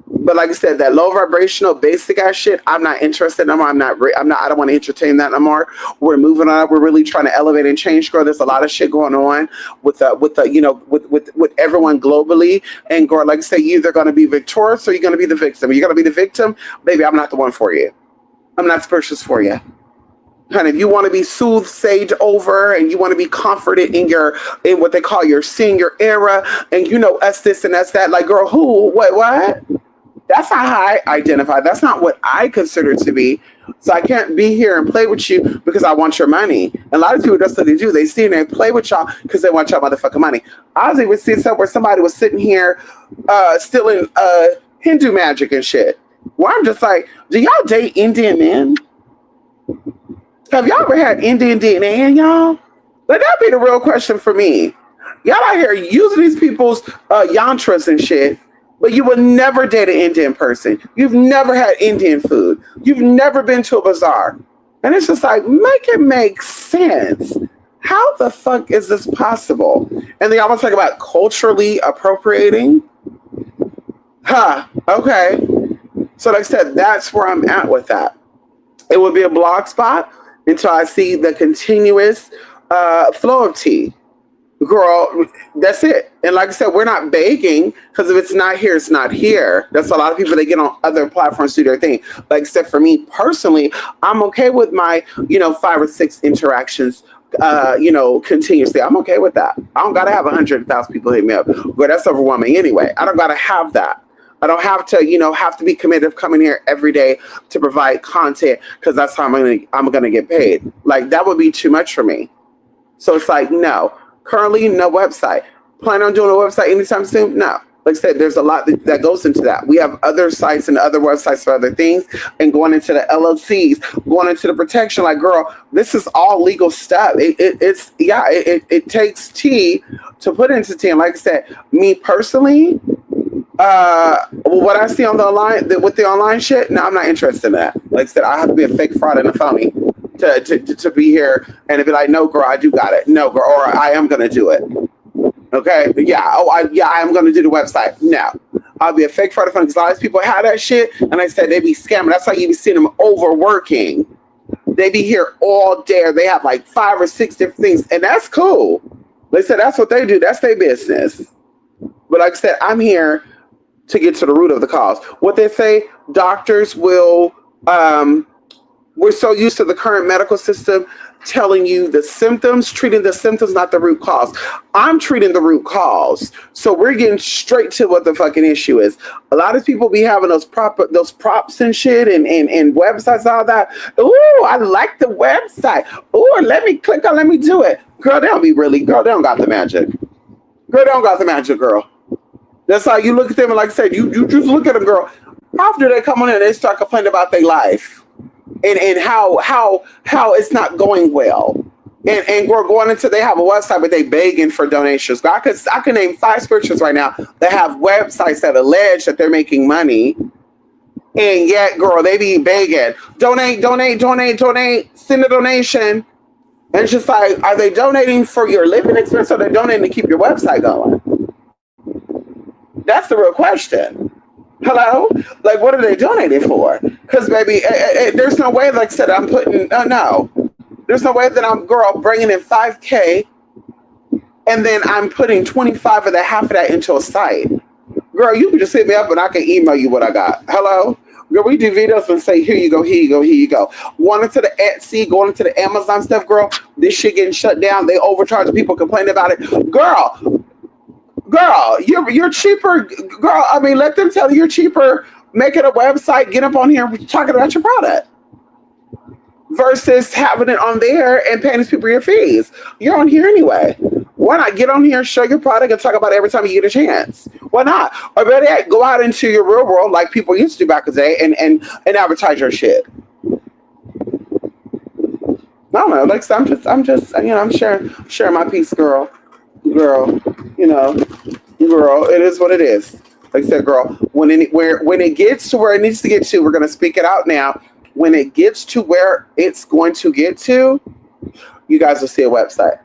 But like I said, that low vibrational, basic ass shit, I'm not interested no more. I don't want to entertain that no more. We're moving on. We're really trying to elevate and change, girl. There's a lot of shit going on with everyone globally. And girl, like I said, you're either gonna be victorious or you're gonna be the victim. You're gonna be the victim, baby. I'm not the one for you. I'm not spirituous for you. Honey, if you want to be soothsayed over and you want to be comforted in what they call your senior era, and us this and us that, like, girl, who, what? That's not how I identify. That's not what I consider to be. So I can't be here and play with you because I want your money. And a lot of people, that's what they do. They sit and they play with y'all because they want y'all motherfucking money. I was even seeing something where somebody was sitting here stealing Hindu magic and shit. Where I'm just like, do y'all date Indian men? Have y'all ever had Indian DNA in y'all? Like, that'd be the real question for me. Y'all out here using these people's yantras and shit, but you would never date an Indian person. You've never had Indian food. You've never been to a bazaar. And it's just like, make it make sense. How the fuck is this possible? And they almost talk about culturally appropriating. Okay. So like I said, that's where I'm at with that. It would be a blog spot until I see the continuous flow of tea. Girl, that's it. And like I said, we're not begging because if it's not here, it's not here. That's a lot of people, they get on other platforms to do their thing. Like except for me personally, I'm okay with my, 5 or 6 interactions, continuously. I'm okay with that. I don't gotta have 100,000 people hit me up. But that's overwhelming anyway. I don't gotta have that. I don't have to, have to be committed of coming here every day to provide content because that's how I'm gonna get paid. Like that would be too much for me. So it's like, no. Currently, no website. Plan on doing a website anytime soon? No. Like I said, there's a lot that goes into that. We have other sites and other websites for other things, and going into the LLCs, going into the protection. Like, girl, this is all legal stuff. It takes tea to put into tea. And like I said, me personally, what I see on the online with the online shit, no, I'm not interested in that. Like I said, I have to be a fake fraud and a phony to be here and to be like, no, girl, I do got it. No, girl, or I am gonna do it. Okay, yeah, I am gonna do the website. No, I'll be a fake fraud and phony because a lot of people have that shit, and I said they be scamming. That's why you be seeing them overworking. They be here all day. They have like 5 or 6 different things, and that's cool. They said that's what they do. That's their business. But like I said, I'm here to get to the root of the cause. What they say, doctors will, we're so used to the current medical system telling you the symptoms, treating the symptoms, not the root cause. I'm treating the root cause. So we're getting straight to what the fucking issue is. A lot of people be having those props and shit and websites and all that. Ooh, I like the website. Ooh, let me click on, let me do it. Girl, they don't got the magic. Girl, they don't got the magic, girl. That's how you look at them, and like I said, you just look at them, girl. After they come on in and they start complaining about their life and how it's not going well. And we're going into, they have a website, but they begging for donations. I could name 5 scriptures right now that have websites that allege that they're making money. And yet, girl, they be begging, donate, send a donation. And it's just like, are they donating for your living expense or are they donating to keep your website going? That's the real question. Hello? Like, what are they donating for? Because, baby, there's no way, like I said, I'm putting, no. There's no way that I'm, girl, bringing in $5K and then I'm putting 25 of that, half of that into a site. Girl, you can just hit me up and I can email you what I got. Hello? Girl, we do videos and say, here you go, here you go, here you go. Going into the Etsy, going into the Amazon stuff, girl, this shit getting shut down. They overcharge, people complaining about it. Girl, you're cheaper. Girl, I mean, let them tell you you're cheaper. Make it a website, get up on here talking about your product. Versus having it on there and paying these people your fees. You're on here anyway. Why not get on here, show your product, and talk about it every time you get a chance? Why not? Or better yet, go out into your real world like people used to do back in the day and advertise your shit. I don't know. Like I'm just I'm sharing my piece, girl. Girl, girl, it is what it is. Like I said, girl, when it gets to where it needs to get to, we're gonna speak it out now. When it gets to where it's going to get to, you guys will see a website.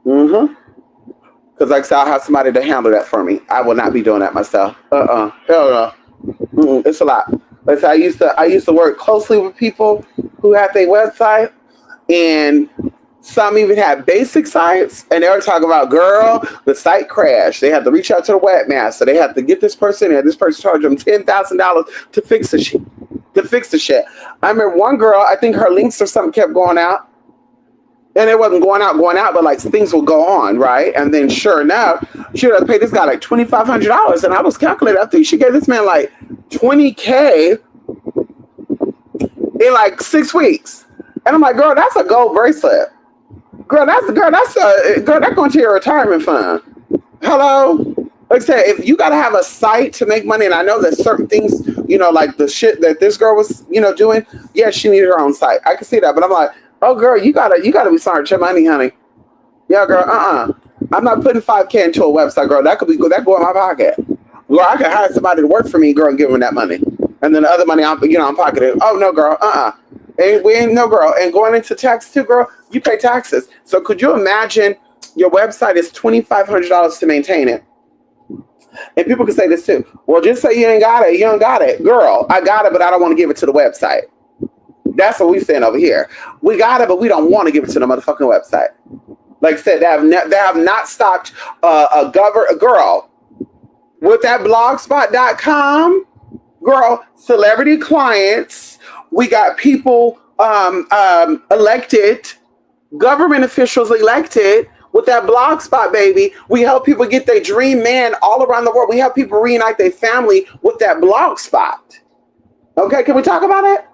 Because like I said, I'll have somebody to handle that for me. I will not be doing that myself. Hell no. It's a lot. Like I said, I used to work closely with people who had their website, and some even had basic sites, and they were talking about, girl, the site crashed. They had to reach out to the webmaster. They had to get this person in. This person charged them $10,000 to fix the shit. I remember one girl, I think her links or something kept going out. And it wasn't going out, but like things would go on, right? And then sure enough, she would have paid this guy like $2,500. And I was calculating, I think she gave this man like $20K in like 6 weeks. And I'm like, girl, that's a gold bracelet. Girl, that's going to your retirement fund. Hello? Like I said, if you got to have a site to make money, and I know that certain things, like the shit that this girl was, doing, yeah, she needed her own site. I can see that, but I'm like, oh, girl, you gotta be smart with your money, honey. Yeah, girl, I'm not putting $5K into a website, girl. That go in my pocket. Girl, I can hire somebody to work for me, girl, and give them that money. And then the other money, I'm pocketing. Oh, no, girl, And we ain't, no, girl. And going into tax too, girl, you pay taxes. So could you imagine your website is $2,500 to maintain it? And people can say this too. Well, just say you ain't got it. You don't got it. Girl, I got it, but I don't want to give it to the website. That's what we saying over here. We got it, but we don't want to give it to the motherfucking website. Like I said, they have not stopped a girl with that blogspot.com. Girl, celebrity clients. We got people elected, government officials elected with that blogspot, baby. We help people get their dream man all around the world. We help people reunite their family with that blogspot. Okay, can we talk about it?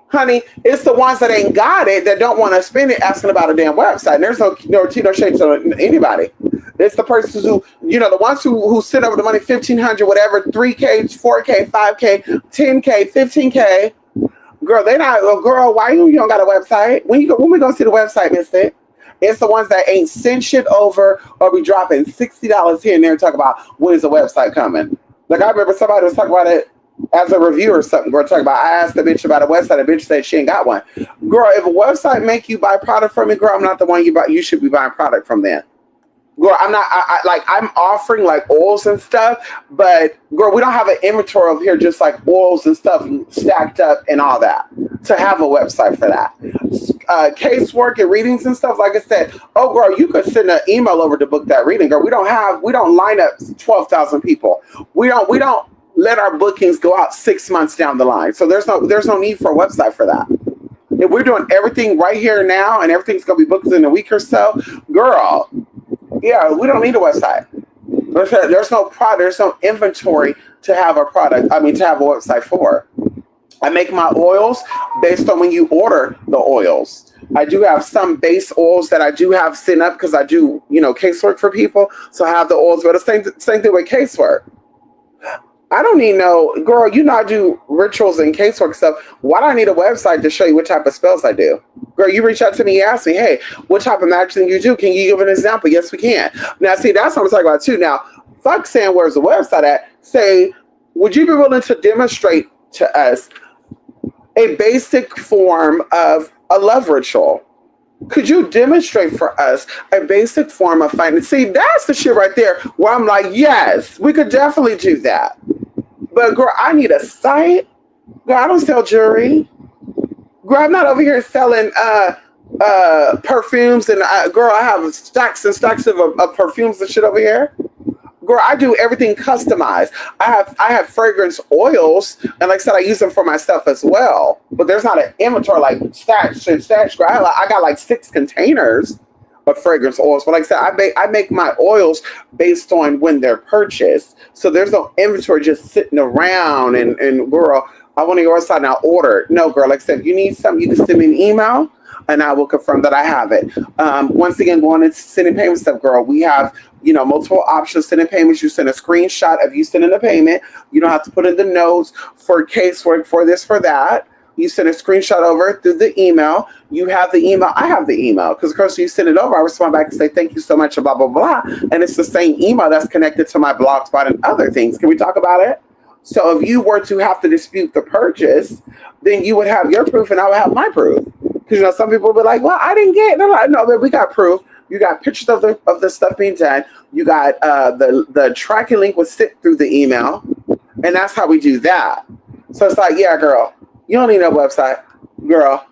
Honey, it's the ones that ain't got it that don't want to spend it asking about a damn website. And there's no shade to anybody. It's the persons who, the ones who send over the money, 1,500, whatever, 3K, 4K, 5K, 10K, 15K. Girl, they not, girl, why you don't got a website? When we gonna see the website, mister? It's the ones that ain't send shit over or be dropping $60 here and there and talk about when is the website coming. Like I remember somebody was talking about it as a review or something. Girl, talking about, I asked the bitch about a website. The bitch said she ain't got one. Girl, if a website make you buy product from me, girl, I'm not the one you should be buying product from then. Girl, I'm not, I'm offering like oils and stuff, but girl, we don't have an inventory over here just like oils and stuff stacked up and all that to have a website for that. Casework and readings and stuff, like I said, oh girl, you could send an email over to book that reading, girl. We don't line up 12,000 people. We don't let our bookings go out 6 months down the line. So there's no need for a website for that. If we're doing everything right here now and everything's gonna be booked in a week or so, girl, yeah, we don't need a website. There's no product, there's no inventory to have a product. To have a website for. I make my oils based on when you order the oils. I do have some base oils that I do have sent up because I do, casework for people. So I have the oils, but the same thing with casework. I don't need girl, I do rituals and casework stuff. Why do I need a website to show you what type of spells I do? Girl, you reach out to me, you ask me, hey, what type of magic thing you do? Can you give an example? Yes, we can. Now, see, that's what I'm talking about too. Now, fuck saying where's the website at? Say, would you be willing to demonstrate to us a basic form of a love ritual? Could you demonstrate for us a basic form of finance? See, that's the shit right there where I'm like, yes, we could definitely do that. But girl, I need a site. Girl, I don't sell jewelry. Girl, I'm not over here selling perfumes and girl, I have stacks and stacks of perfumes and shit over here. Girl, I do everything customized. I have fragrance oils, and like I said, I use them for myself as well. But there's not an inventory like stash. Girl, I got like 6 containers of fragrance oils. But like I said, I make my oils based on when they're purchased. So there's no inventory just sitting around. And girl, I want to go outside and I'll order. No, girl, like I said, if you need something, you can send me an email. And I will confirm that I have it. Once again, going into sending payment stuff, girl, we have, multiple options sending payments. You send a screenshot of you sending a payment. You don't have to put in the notes for casework, for this, for that. You send a screenshot over through the email. You have the email. I have the email. Because, of course, you send it over. I respond back and say, thank you so much, and blah, blah, blah. And it's the same email that's connected to my Blogspot and other things. Can we talk about it? So if you were to have to dispute the purchase, then you would have your proof and I would have my proof. Because some people will be like, well, I didn't get it. They're like, no, but we got proof. You got pictures of the stuff being done. You got the tracking link was sent through the email. And that's how we do that. So it's like, yeah, girl, you don't need no website. Girl,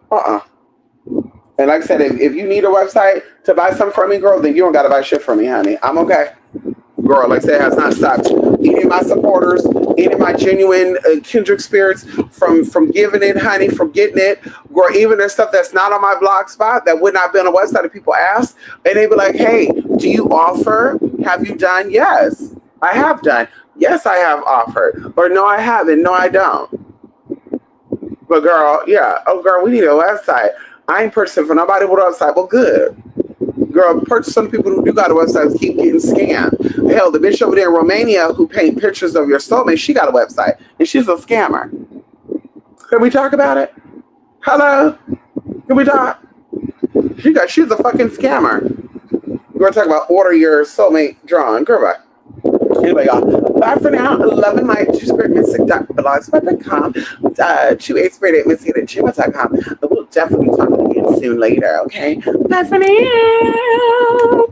And like I said, if you need a website to buy something from me, girl, then you don't got to buy shit from me, honey. I'm okay. Girl, like I said, has not stopped any of my supporters, any of my genuine kindred spirits from giving it, honey, from getting it. Girl, even there's stuff that's not on my blog spot that would not be on a website if people ask. And they be like, hey, do you offer? Have you done? Yes, I have done. Yes, I have offered. Or no, I haven't. No, I don't. But girl, yeah. Oh, girl, we need a website. I ain't purchasing for nobody with a website. Well, good. Girl, purchase some people who do got a website keep getting scammed. Hell, the bitch over there in Romania who paint pictures of your soulmate, she got a website. And she's a scammer. Can we talk about it? Hello? Can we talk? She's a fucking scammer. We're going to talk about order your soulmate drawing. Girl, bye. Anyway, y'all. Bye for now. Loving my two-spirit-mystic.blogspot.com, 28spirit8missy@gmail.com. But we'll definitely talk again soon later, okay? Bye for now.